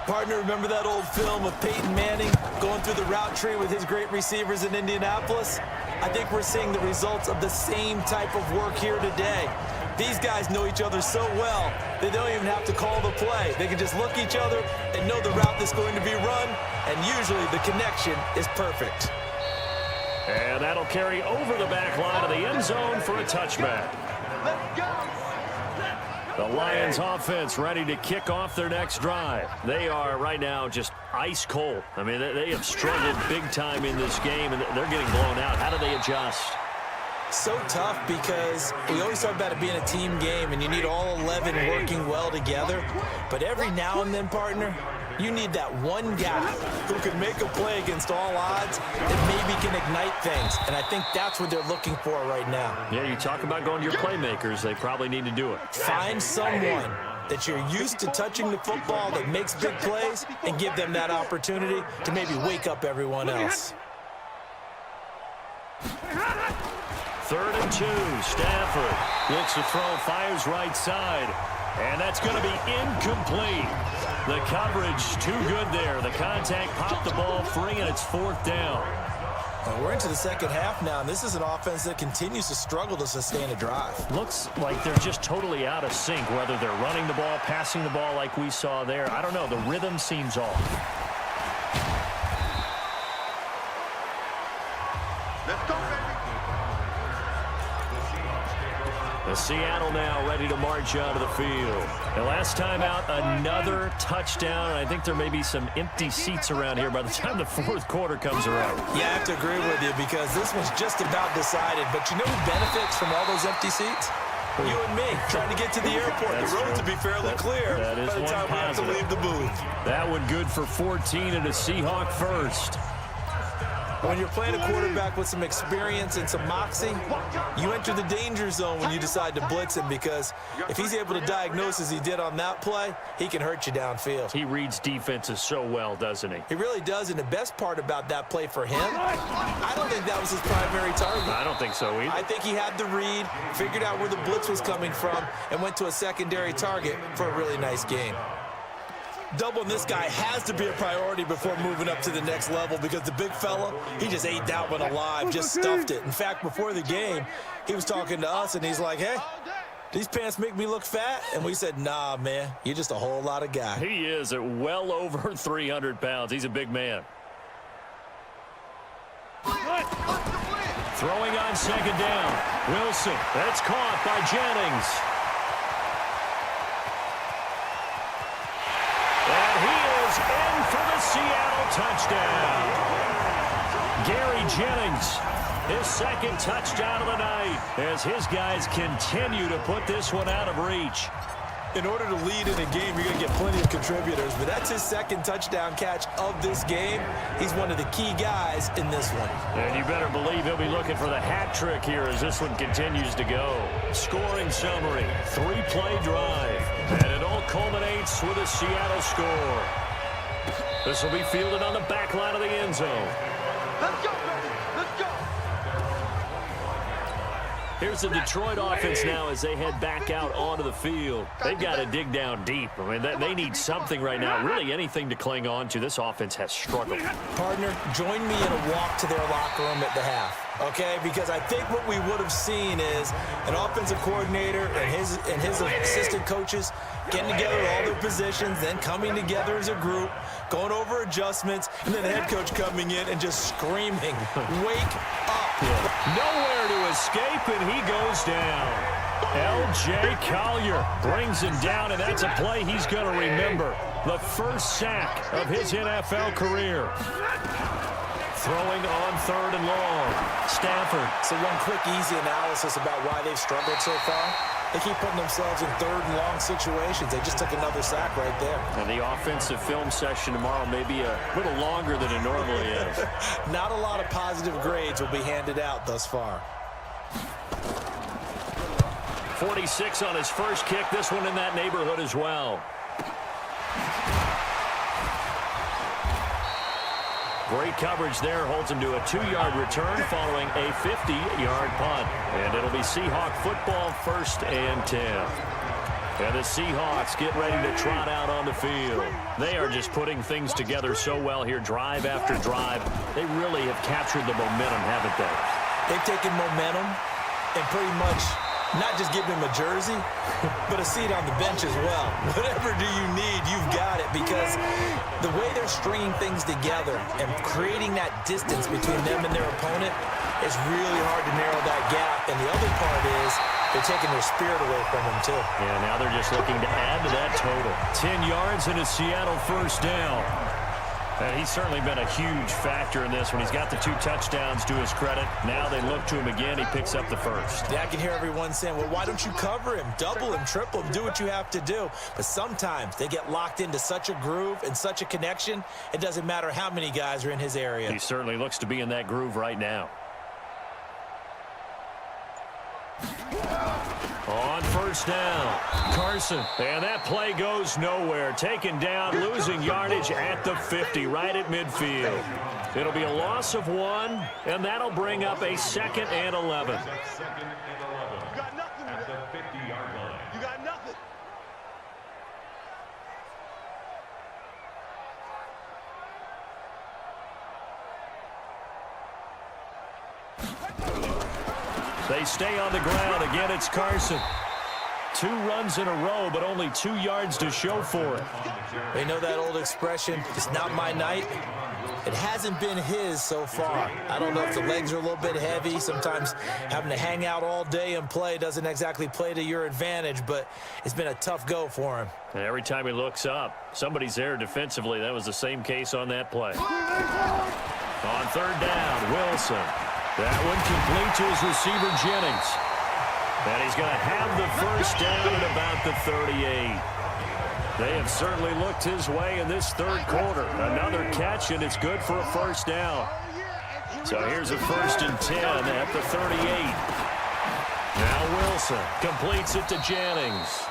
Partner, remember that old film of Peyton Manning going through the route tree with his great receivers in Indianapolis? I think we're seeing the results of the same type of work here today. These guys know each other so well, they don't even have to call the play. They can just look each other and know the route that's going to be run, and usually the connection is perfect. And that'll carry over the back line of the end zone for a touchback. The Lions offense ready to kick off their next drive. They are right now just ice cold. I mean, they have struggled big time in this game, and they're getting blown out. How do they adjust? So tough because we always talk about it being a team game, and you need all 11 working well together. But every now and then, partner, you need that one guy who can make a play against all odds and maybe can ignite things. And I think that's what they're looking for right now. Yeah, you talk about going to your playmakers. They probably need to do it. Find someone that you're used to touching the football that makes big plays and give them that opportunity to maybe wake up everyone else. 3rd and 2. Stafford looks to throw, fires right side. And that's going to be incomplete. The coverage too good there. The contact popped the ball free, and it's 4th down. Well, we're into the 2nd half now, and this is an offense that continues to struggle to sustain a drive. Looks like they're just totally out of sync, whether they're running the ball, passing the ball like we saw there. I don't know. The rhythm seems off. Let's go, baby. The Seattle now ready to march out of the field. The last time out, another touchdown, and I think there may be some empty seats around here by the time the 4th quarter comes around. Yeah, I have to agree with you because this one's just about decided. But you know who benefits from all those empty seats? You and me, trying to get to the airport. That's the roads true. will be fairly clear that is by the one time we have to positive. leave the booth. That one good for 14 and a Seahawk first. When you're playing a quarterback with some experience and some moxie, you enter the danger zone when you decide to blitz him because if he's able to diagnose as he did on that play, he can hurt you downfield. He reads defenses so well, doesn't he? He really does, and the best part about that play for him, I don't think that was his primary target. I don't think so either. I think he had the read, figured out where the blitz was coming from, and went to a secondary target for a really nice game. Doubling this guy has to be a priority before moving up to the next level because the big fella, he just ate that one alive, just stuffed it. In fact, before the game, he was talking to us, and he's like, hey, these pants make me look fat? And we said, nah, man, you're just a whole lot of guy. He is at well over 300 pounds. He's a big man. Throwing on second down. Wilson. That's caught by Jennings. And he is in for the Seattle touchdown. Gary Jennings, his second touchdown of the night, as his guys continue to put this one out of reach. In order to lead in a game, you're going to get plenty of contributors, but that's his second touchdown catch of this game. He's one of the key guys in this one. And you better believe he'll be looking for the hat trick here as this one continues to go. Scoring summary, 3-play drive, and it all culminates with a Seattle score. This will be fielded on the back line of the end zone. Let's go, baby. Let's go. Here's the Detroit offense now as they head back out onto the field. They've got to dig down deep. I mean, they need something right now, really anything to cling on to. This offense has struggled. Partner, join me in a walk to their locker room at the half, okay? Because I think what we would have seen is an offensive coordinator and his assistant coaches getting together all their positions, then coming together as a group, going over adjustments, and then the head coach coming in and just screaming, wake up. Yeah. Nowhere to escape, and he goes down. L.J. Collier brings him down, and that's a play he's going to remember. The first sack of his NFL career. Throwing on third and long. Stafford. So one quick, easy analysis about why they've struggled so far. They keep putting themselves in third and long situations. They just took another sack right there. And the offensive film session tomorrow may be a little longer than it normally is. Not a lot of positive grades will be handed out thus far. 46 on his first kick. This one in that neighborhood as well. Great coverage there. Holds him to a 2-yard return following a 50-yard punt. And it'll be Seahawk football, 1st and 10. And the Seahawks get ready to trot out on the field. They are just putting things together so well here, drive after drive. They really have captured the momentum, haven't they? They've taken momentum and pretty much not just give him a jersey, but a seat on the bench as well. Whatever do you need, you've got it, because the way they're stringing things together and creating that distance between them and their opponent is really hard to narrow that gap. And the other part is they're taking their spirit away from them, too. Yeah, now they're just looking to add to that total. 10 yards and a Seattle first down. And he's certainly been a huge factor in this one. He's got the 2 touchdowns to his credit. Now they look to him again. He picks up the first. Yeah, I can hear everyone saying, well, why don't you cover him, double him, triple him, do what you have to do. But sometimes they get locked into such a groove and such a connection, it doesn't matter how many guys are in his area. He certainly looks to be in that groove right now. On first down, Carson. And that play goes nowhere. Taken down, losing yardage at the 50, right at midfield. It'll be a loss of 1, and that'll bring up a 2nd and 11. You got nothing at the 50-yard line. You got nothing. They stay on the ground. Again, it's Carson. 2 runs in a row, but only 2 yards to show for it. They know that old expression, it's not my night. It hasn't been his so far. I don't know if the legs are a little bit heavy. Sometimes having to hang out all day and play doesn't exactly play to your advantage, but it's been a tough go for him. And every time he looks up, somebody's there defensively. That was the same case on that play. On third down, Wilson. That one complete to his receiver, Jennings. And he's going to have the first down at about the 38. They have certainly looked his way in this third quarter. Another catch, and it's good for a first down. So here's a 1st and 10 at the 38. Now Wilson completes it to Jennings.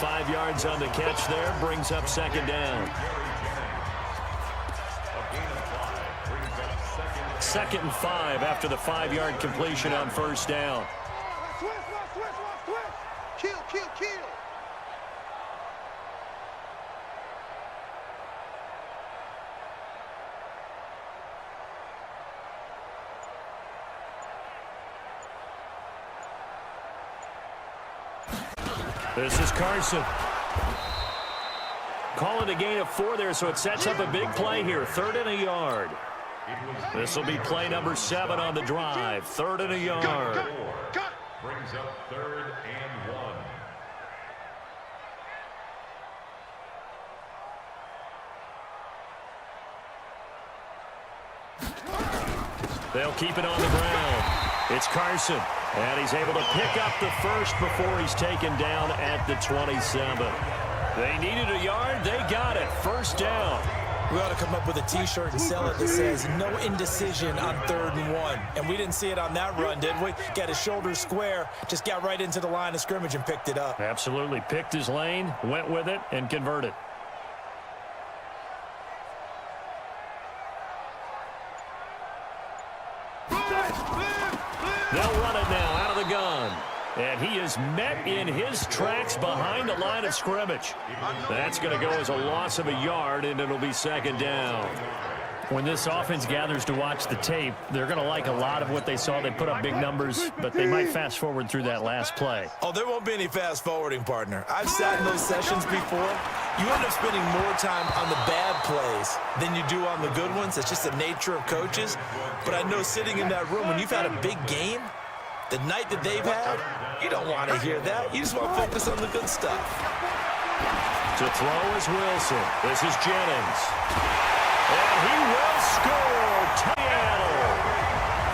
5 yards on the catch there, brings up 2nd down. 2nd and 5 after the 5-yard completion on first down. Kill, kill, kill. This is Carson. Call it a gain of 4 there, so it sets up a big play here. 3rd and a yard. This will be play number 7 on the drive. 3rd and a yard. Cut. Brings up 3rd and 1. They'll keep it on the ground. It's Carson, and he's able to pick up the first before he's taken down at the 27. They needed a yard. They got it. 1st down. We ought to come up with a T-shirt and sell it that says no indecision on 3rd and 1. And we didn't see it on that run, did we? Got his shoulders square, just got right into the line of scrimmage and picked it up. Absolutely. Picked his lane, went with it, and converted. They'll run it now out of the gun. And he is met in his tracks behind the line of scrimmage. That's going to go as a loss of a yard, and it'll be 2nd down. When this offense gathers to watch the tape, they're going to like a lot of what they saw. They put up big numbers, but they might fast forward through that last play. Oh, there won't be any fast forwarding, partner. I've sat in those sessions before. You end up spending more time on the bad plays than you do on the good ones. It's just the nature of coaches. But I know sitting in that room, when you've had a big game, the night that they've had, you don't want to hear that. You just want to focus on the good stuff. To throw is Wilson. This is Jennings. And he will score. Seattle.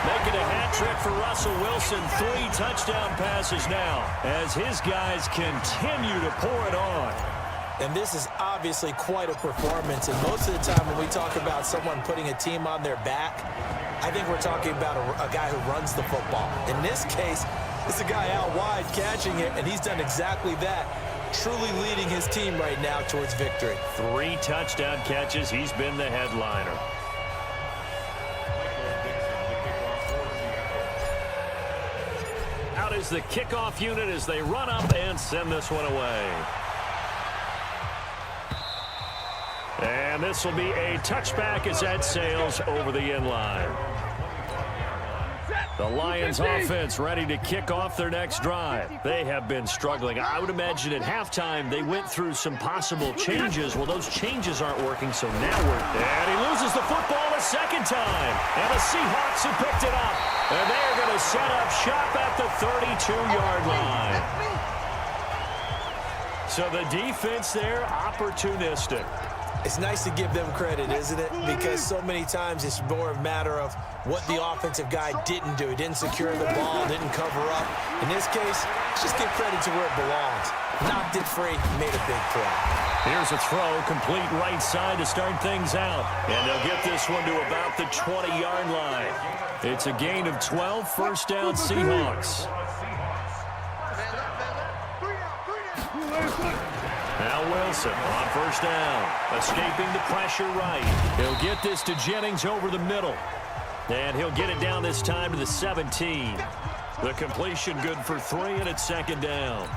Making a hat trick for Russell Wilson. 3 touchdown passes now as his guys continue to pour it on. And this is obviously quite a performance. And most of the time when we talk about someone putting a team on their back, I think we're talking about a guy who runs the football. In this case, it's a guy out wide catching it, and he's done exactly that, truly leading his team right now towards victory. 3 touchdown catches. He's been the headliner. Out is the kickoff unit as they run up and send this one away. And this will be a touchback as that sails over the end line. The Lions offense ready to kick off their next drive. They have been struggling. I would imagine at halftime they went through some possible changes. Well, those changes aren't working, so now and he loses the football a 2nd time. And the Seahawks have picked it up. And they're going to set up shop at the 32-yard line. So the defense there, opportunistic. It's nice to give them credit, isn't it? Because so many times it's more a matter of what the offensive guy didn't do. He didn't secure the ball, didn't cover up. In this case, just give credit to where it belongs. Knocked it free, made a big play. Here's a throw, complete right side to start things out. And they'll get this one to about the 20-yard line. It's a gain of 12, 1st down Seahawks. Now Wilson on 1st down, escaping the pressure right. He'll get this to Jennings over the middle. And he'll get it down this time to the 17. The completion good for 3, and it's 2nd down.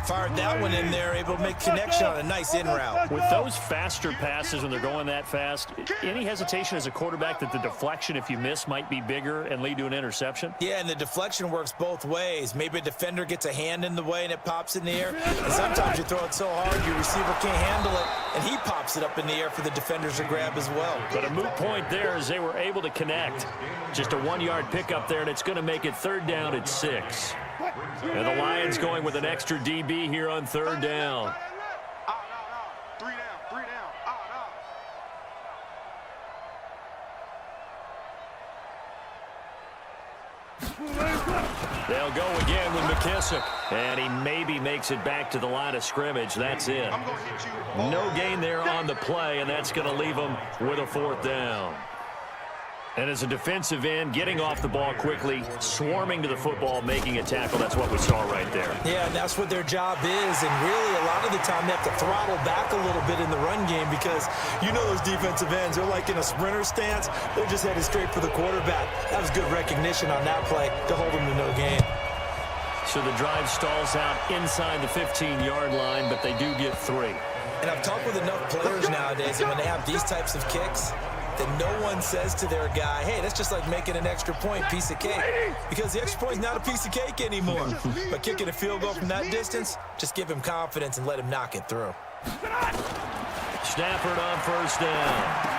Fired that one in there, able to make connection on a nice in route. With those faster passes when they're going that fast, any hesitation as a quarterback that the deflection, if you miss, might be bigger and lead to an interception? Yeah, and the deflection works both ways. Maybe a defender gets a hand in the way and it pops in the air. And sometimes you throw it so hard your receiver can't handle it, and he pops it up in the air for the defenders to grab as well. But a moot point there as they were able to connect. Just a 1-yard pickup there, and it's going to make it 3rd down at 6. And the Lions going with an extra DB here on 3rd down. 3 down, 3 down. They'll go again with McKissick. And he maybe makes it back to the line of scrimmage. That's it. No gain there on the play, and that's going to leave them with a 4th down. And as a defensive end, getting off the ball quickly, swarming to the football, making a tackle, that's what we saw right there. Yeah, and that's what their job is. And really, a lot of the time, they have to throttle back a little bit in the run game because you know those defensive ends, they're like in a sprinter stance. They're just headed straight for the quarterback. That was good recognition on that play to hold them to no gain. So the drive stalls out inside the 15-yard line, but they do get 3. And I've talked with enough players nowadays, and when they have these types of kicks, that no one says to their guy, hey, that's just like making an extra point, piece of cake. Because the extra point is not a piece of cake anymore. But kicking a field goal from that distance, just give him confidence and let him knock it through. Stafford on first down.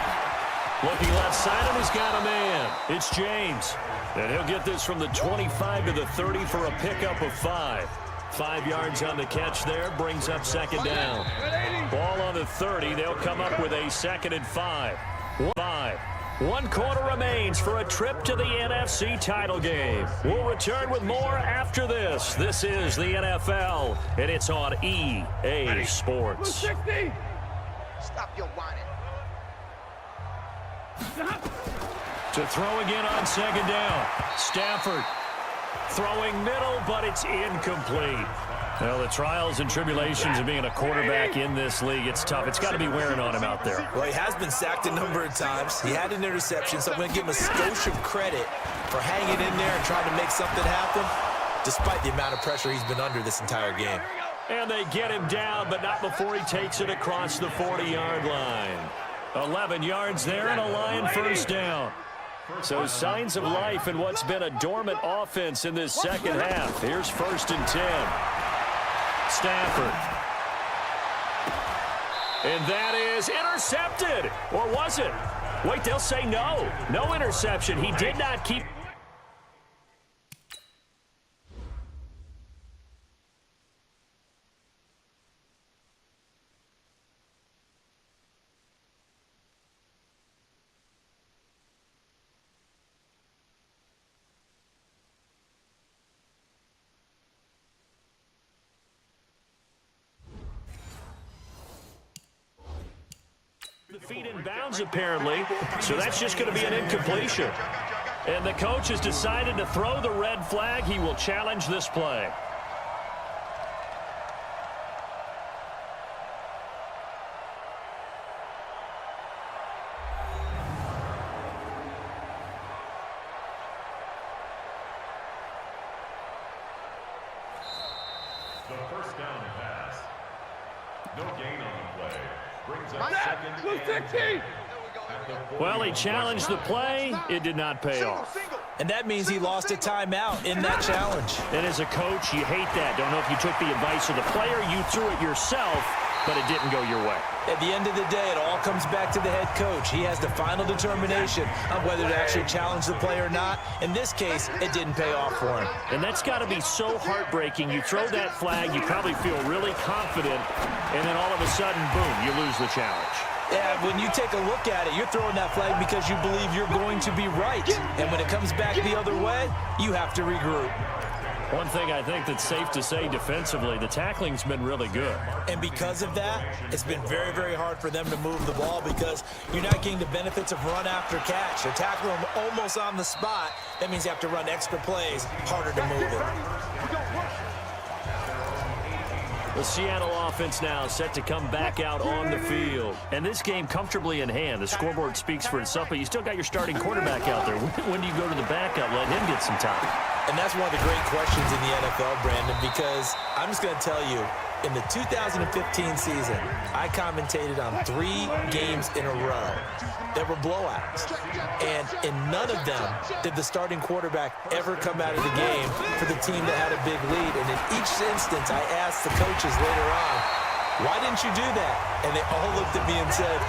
Looking left side, and he's got a man. It's James. And he'll get this from the 25 to the 30 for a pickup of 5. 5 yards on the catch there, brings up second down. Ball on the 30. They'll come up with a 2nd and 5. 1 quarter remains for a trip to the NFC title game. We'll return with more after this. This is the NFL, and it's on EA Sports. Stop your whining. To throw again on second down. Stafford throwing middle, but it's incomplete. Well, the trials and tribulations of being a quarterback in this league, it's tough. It's got to be wearing on him out there. Well, he has been sacked a number of times. He had an interception, so I'm going to give him a skosh of credit for hanging in there and trying to make something happen, despite the amount of pressure he's been under this entire game. And they get him down, but not before he takes it across the 40-yard line. 11 yards there and a Lion first down. So signs of life in what's been a dormant offense in this second half. Here's 1st and 10. Stafford. And that is intercepted. Or was it? Wait, they'll say no. No interception. He did not keep... the feet in bounds, apparently, so that's just going to be an incompletion. And the coach has decided to throw the red flag. He will challenge this play. The first down pass. No gain on the play. Brings up 2nd and 10. Well, he challenged the play. It did not pay off. And that means he lost a timeout in that challenge. And as a coach, you hate that. Don't know if you took the advice of the player. You threw it yourself, but it didn't go your way. At the end of the day, it all comes back to the head coach. He has the final determination on whether to actually challenge the play or not. In this case, it didn't pay off for him. And that's got to be so heartbreaking. You throw that flag, you probably feel really confident, and then all of a sudden, boom, you lose the challenge. Yeah, when you take a look at it, you're throwing that flag because you believe you're going to be right. And when it comes back the other way, you have to regroup. One thing I think that's safe to say defensively, the tackling's been really good. And because of that, it's been very, very hard for them to move the ball because you're not getting the benefits of run after catch. They're tackling them almost on the spot. That means you have to run extra plays, harder to move it. The Seattle offense now set to come back out on the field. And this game comfortably in hand. The scoreboard speaks for itself, but you still got your starting quarterback out there. When do you go to the backup, let him get some time? And that's one of the great questions in the NFL, Brandon, because I'm just going to tell you, in the 2015 season, I commentated on 3 games in a row that were blowouts. And in none of them did the starting quarterback ever come out of the game for the team that had a big lead. And in each instance, I asked the coaches later on, why didn't you do that? And they all looked at me and said,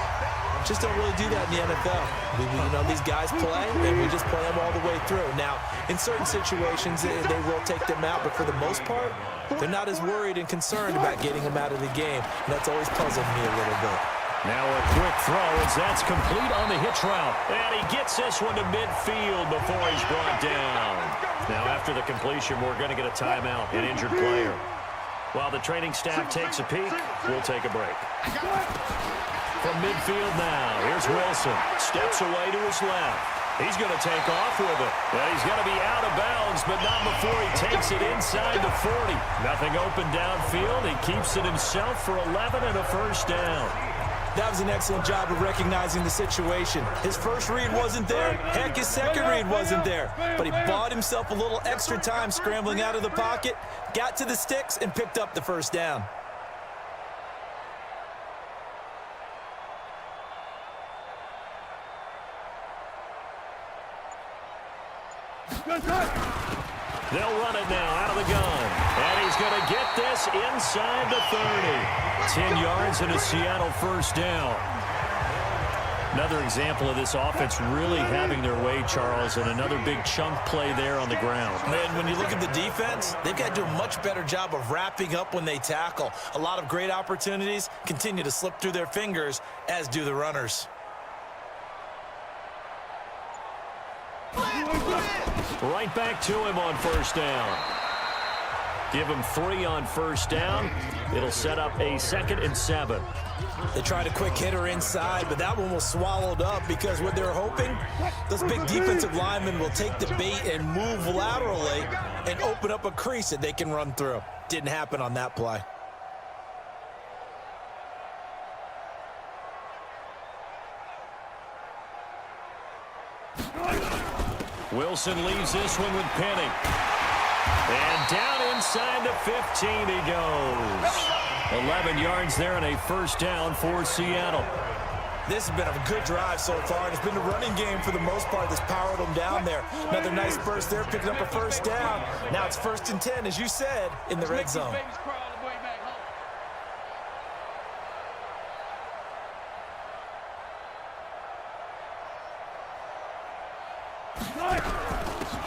just don't really do that in the NFL. You know, these guys play, and we just play them all the way through. Now, in certain situations, they will take them out, but for the most part, they're not as worried and concerned about getting them out of the game. And that's always puzzled me a little bit. Now a quick throw as that's complete on the hitch route. And he gets this one to midfield before he's brought down. Now after the completion, we're going to get a timeout, an injured player. While the training staff takes a peek, we'll take a break. From midfield now, here's Wilson. Steps away to his left. He's going to take off with it. Well, he's going to be out of bounds, but not before he takes it inside the 40. Nothing open downfield. He keeps it himself for 11 and a first down. That was an excellent job of recognizing the situation. His first read wasn't there. Heck, his second read wasn't there. But he bought himself a little extra time scrambling out of the pocket, got to the sticks, and picked up the first down. They'll run it now out of the gun. And he's going to get this inside the 30. 10 yards and a Seattle first down. Another example of this offense really having their way, Charles, and another big chunk play there on the ground. Man, when you look at the defense, they've got to do a much better job of wrapping up when they tackle. A lot of great opportunities continue to slip through their fingers, as do the runners. Right back to him on first down. Give him 3 on first down. It'll set up a 2nd and 7. They tried a quick hitter inside, but that one was swallowed up because what they're hoping, those big defensive linemen will take the bait and move laterally and open up a crease that they can run through. Didn't happen on that play. Wilson leaves this one with Penny. And down inside the 15 he goes. 11 yards there and a first down for Seattle. This has been a good drive so far, and it's been the running game for the most part that's powered them down there. Another nice burst there, picking up a first down. Now it's 1st and 10, as you said, in the red zone.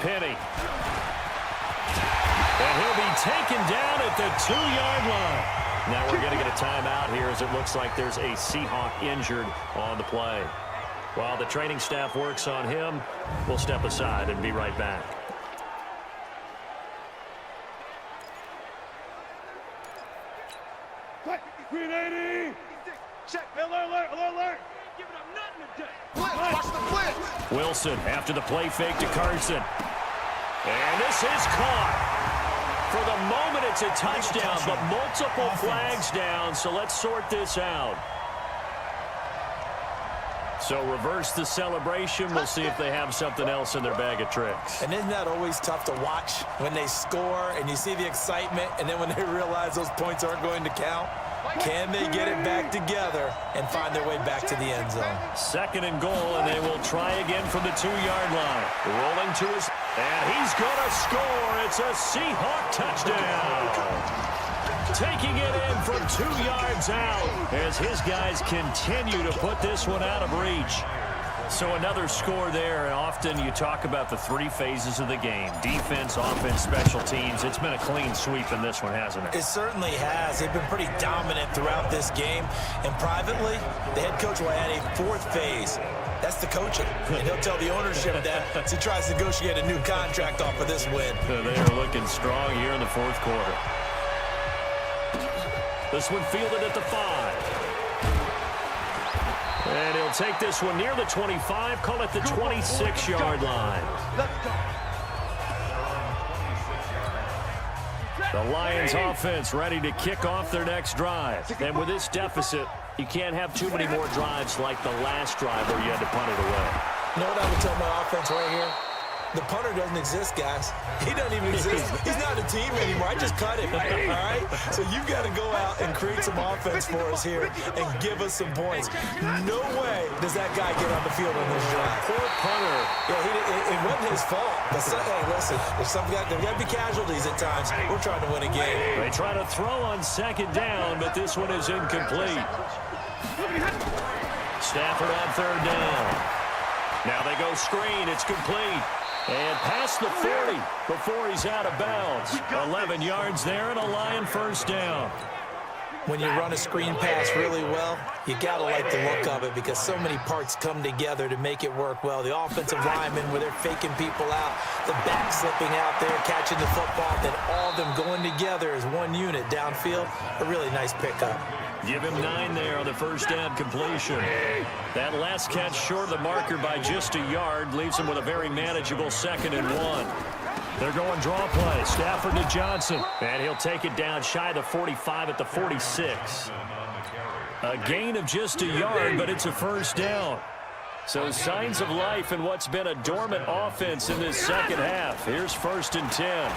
Penny. And he'll be taken down at the 2-yard line. Now we're going to get a timeout here as it looks like there's a Seahawk injured on the play. While the training staff works on him, we'll step aside and be right back. Green 80. Check. Alert. Giving up nothing today. Watch the blitz. Wilson after the play fake to Carson. And this is caught. For the moment, it's a touchdown, but multiple flags down, so let's sort this out. So reverse the celebration. We'll see if they have something else in their bag of tricks. And isn't that always tough to watch when they score and you see the excitement, and then when they realize those points aren't going to count? Can they get it back together and find their way back to the end zone? 2nd and goal, and they will try again from the 2-yard line. Rolling to his, and he's going to score. It's a Seahawk touchdown. Taking it in from 2 yards out as his guys continue to put this one out of reach. So another score there, and often you talk about the 3 phases of the game. Defense, offense, special teams. It's been a clean sweep in this one, hasn't it? It certainly has. They've been pretty dominant throughout this game. And privately, the head coach will add a 4th phase. That's the coaching. And he'll tell the ownership that as he tries to negotiate a new contract off of this win. They are looking strong here in the 4th quarter. This one fielded at the 5. And he'll take this one near the 25, call it the 26-yard line. The Lions offense ready to kick off their next drive. And with this deficit, you can't have too many more drives like the last drive where you had to punt it away. You know what I would tell my offense right here? The punter doesn't exist, guys. He doesn't even exist. He's not a team anymore. I just cut him, all right? So you've got to go out and create some offense for us here and give us some points. No way does that guy get on the field on this drive. Poor punter. Yeah, it wasn't his fault. But hey, listen, there's got to be casualties at times. We're trying to win a game. They try to throw on 2nd down, but this one is incomplete. Stafford on 3rd down. Now they go screen. It's complete. And past the 40 before he's out of bounds. 11 yards there and a Lion first down. When you run a screen pass really well, you got to like the look of it because so many parts come together to make it work well. The offensive linemen, where they're faking people out, the back slipping out there, catching the football, then all of them going together as one unit downfield. A really nice pickup. Give him 9 there on the first down completion. That last catch short of the marker by just a yard leaves him with a very manageable 2nd and 1. They're going draw play. Stafford to Johnson. And he'll take it down shy of the 45 at the 46. A gain of just a yard, but it's a first down. So signs of life in what's been a dormant offense in this second half. Here's 1st and 10.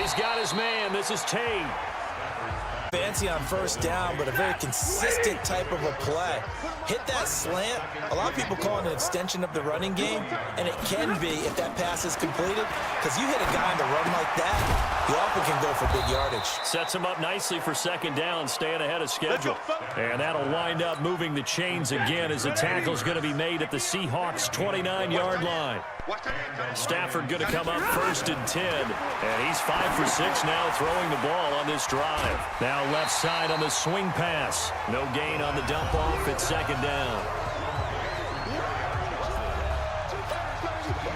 He's got his man. This is Tate. Fancy on first down, but a very consistent type of a play. Hit that slant. A lot of people call it an extension of the running game, and it can be if that pass is completed, because you hit a guy on the run like that, you often can go for big yardage. Sets him up nicely for second down, staying ahead of schedule. And that'll wind up moving the chains again as the tackle's going to be made at the Seahawks' 29-yard line. Stafford going to come up first and 10, and he's 5 for 6 now throwing the ball on this drive. Now left side on the swing pass. No gain on the dump off at second down.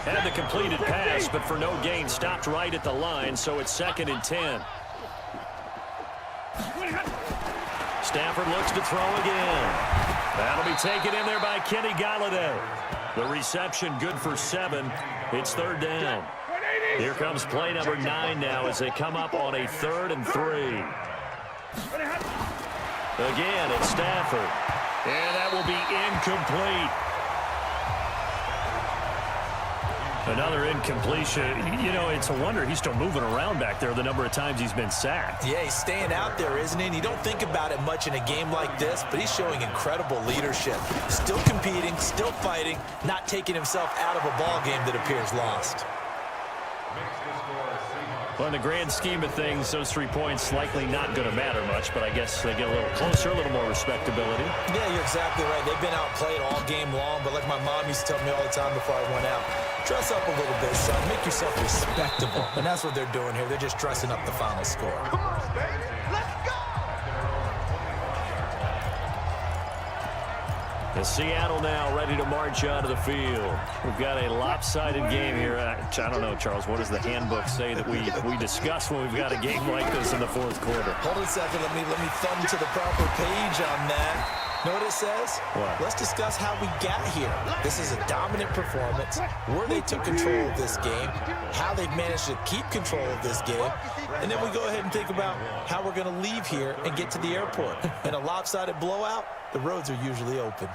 Had the completed pass, but for no gain, stopped right at the line, so it's second and 10. Stafford looks to throw again. That'll be taken in there by Kenny Golladay. The reception good for 7. It's third down. Here comes play number 9 now as they come up on a 3rd and 3. Again, it's Stafford. And that will be incomplete. Another incompletion. You know, it's a wonder he's still moving around back there the number of times he's been sacked. Yeah, he's staying out there, isn't he? And you don't think about it much in a game like this, but he's showing incredible leadership. Still competing, still fighting, not taking himself out of a ball game that appears lost. Well, in the grand scheme of things, those 3 points likely not going to matter much, but I guess they get a little closer, a little more respectability. Yeah, you're exactly right. They've been outplayed all game long, but like my mom used to tell me all the time before I went out, dress up a little bit, son. Make yourself respectable. And that's what they're doing here. They're just dressing up the final score. Come on, baby. Let's go! The Seattle now ready to march onto the field. We've got a lopsided game here. I don't know, Charles, what does the handbook say that we discuss when we've got a game like this in the fourth quarter? Hold on a second. Let me thumb to the proper page on that. Know what it says? What? Let's discuss how we got here. This is a dominant performance, where they took control of this game, how they've managed to keep control of this game, and then we go ahead and think about how we're going to leave here and get to the airport. In a lopsided blowout, the roads are usually open.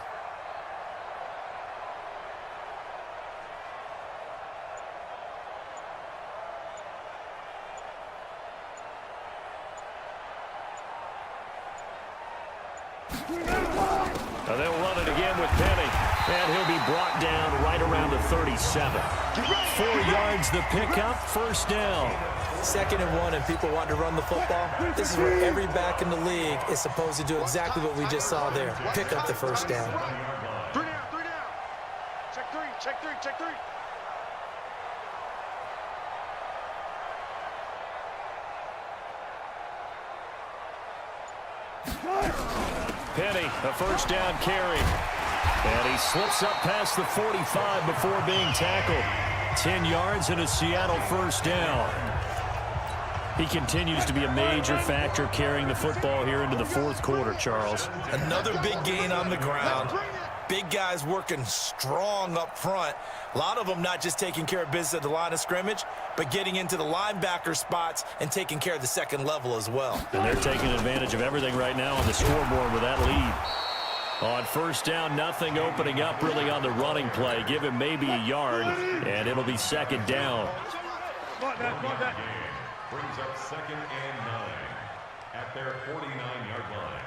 They'll run it again with Penny, and he'll be brought down right around the 37. 4 yards the pickup, first down. 2nd and 1, and people want to run the football. This is where every back in the league is supposed to do exactly what we just saw there. Pick up the first down. 3 down, 3 down. Check 3, check 3, check 3. Penny, a first down carry. And he slips up past the 45 before being tackled. 10 yards and a Seattle first down. He continues to be a major factor carrying the football here into the fourth quarter, Charles. Another big gain on the ground. Big guys working strong up front. A lot of them not just taking care of business at the line of scrimmage, but getting into the linebacker spots and taking care of the second level as well. And they're taking advantage of everything right now on the scoreboard with that lead. On first down, nothing opening up really on the running play. Give him maybe a yard, and it'll be second down. Brings up 2nd and 9 at their 49-yard line.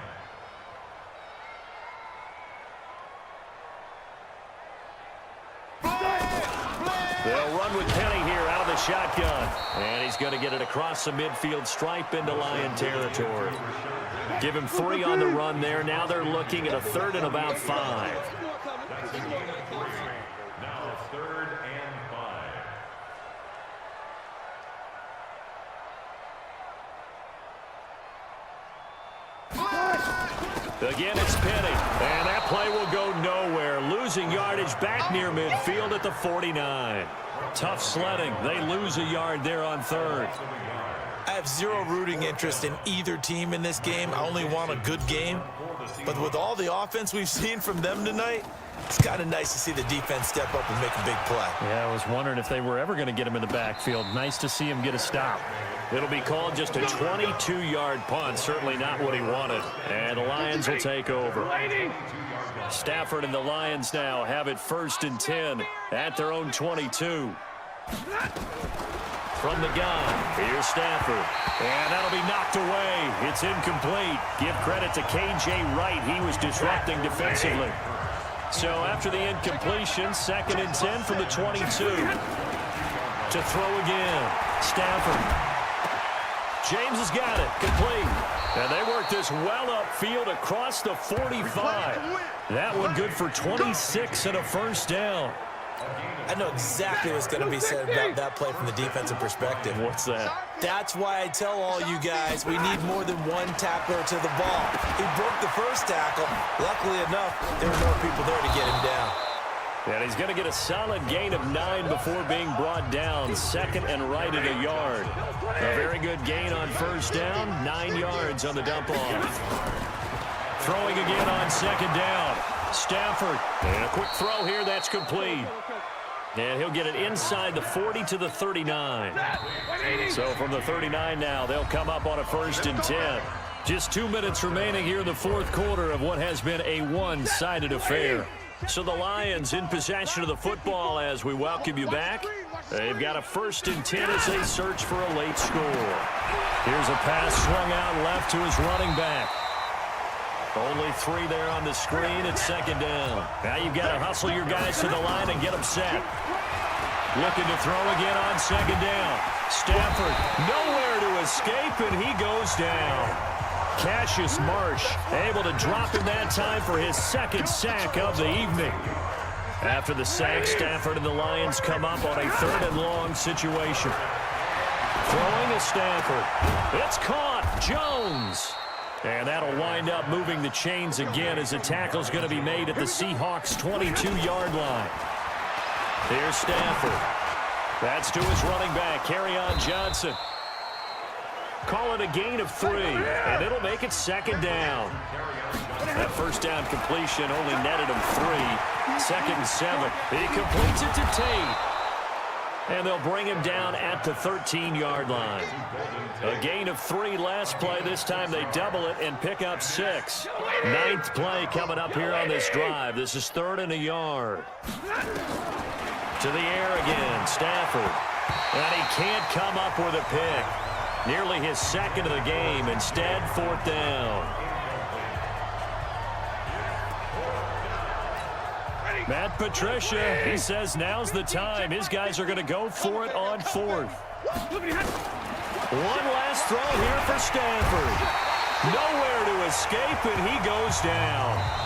They'll run with Penny here out of the shotgun. And he's going to get it across the midfield stripe into Lion territory. Give him 3 on the run there. Now they're looking at a 3rd and about 5. Now 3rd and 5. Again, it's Penny. And that play will go nowhere. Losing yardage back near midfield at the 49. Tough sledding. They lose a yard there on 3rd. I have zero rooting interest in either team in this game. I only want a good game. But with all the offense we've seen from them tonight, it's kind of nice to see the defense step up and make a big play. Yeah, I was wondering if they were ever going to get him in the backfield. Nice to see him get a stop. It'll be called just a 22-yard punt. Certainly not what he wanted. And the Lions will take over. Stafford and the Lions now have it 1st and 10 at their own 22. from the gun. Here's Stafford. And that'll be knocked away. It's incomplete. Give credit to K.J. Wright. He was disrupting defensively. So after the incompletion, 2nd and 10 from the 22. To throw again. Stafford. James has got it. Complete. And they work this well upfield across the 45. That one good for 26 and a first down. I know exactly what's going to be said about that play from the defensive perspective. What's that? That's why I tell all you guys we need more than one tackler to the ball. He broke the first tackle. Luckily enough, there were more people there to get him down. And he's going to get a solid gain of 9 before being brought down. 2nd and right at a yard. A very good gain on first down. 9 yards on the dump-off. Throwing again on 2nd down. Stafford. And a quick throw here. That's complete. And he'll get it inside the 40 to the 39. So from the 39 now, they'll come up on a 1st and 10. Just 2 minutes remaining here in the fourth quarter of what has been a one-sided affair. So the Lions in possession of the football as we welcome you back. They've got a 1st and 10 as they search for a late score. Here's a pass swung out left to his running back. Only 3 there on the screen at 2nd down. Now you've got to hustle your guys to the line and get them set. Looking to throw again on 2nd down. Stafford nowhere to escape, and he goes down. Cassius Marsh able to drop him that time for his 2nd sack of the evening. After the sack, Stafford and the Lions come up on a 3rd and long situation. Throwing to Stafford. It's caught. Jones. And that'll wind up moving the chains again as the tackle's going to be made at the Seahawks' 22-yard line. Here's Stafford. That's to his running back, Kerryon Johnson. Call it a gain of 3, and it'll make it 2nd down. That first down completion only netted him 3. 2nd and 7. He completes it to Tate. And they'll bring him down at the 13-yard line. A gain of 3 last play. This time they double it and pick up 6. 9th play coming up here on this drive. This is 3rd and a yard. To the air again, Stafford. And he can't come up with a pick. Nearly his 2nd of the game. Instead, 4th down. Matt Patricia, he says now's the time. His guys are going to go for it on 4th. One last throw here for Stafford. Nowhere to escape, and he goes down.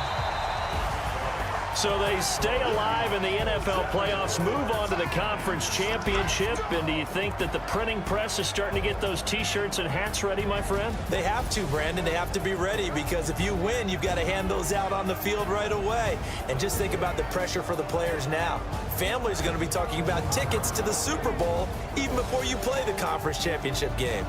So they stay alive in the NFL playoffs, move on to the conference championship. And do you think that the printing press is starting to get those T-shirts and hats ready, my friend? They have to, Brandon. They have to be ready because if you win, you've got to hand those out on the field right away. And just think about the pressure for the players now. Families are going to be talking about tickets to the Super Bowl even before you play the conference championship game.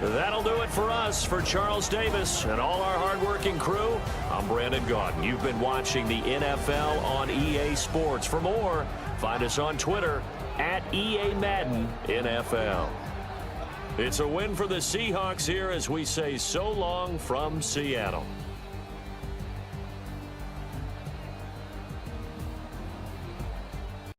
That'll do it for us. For Charles Davis and all our hardworking crew, I'm Brandon Gaudin. You've been watching the NFL on EA Sports. For more, find us on Twitter at EA Madden NFL. It's a win for the Seahawks here as we say so long from Seattle.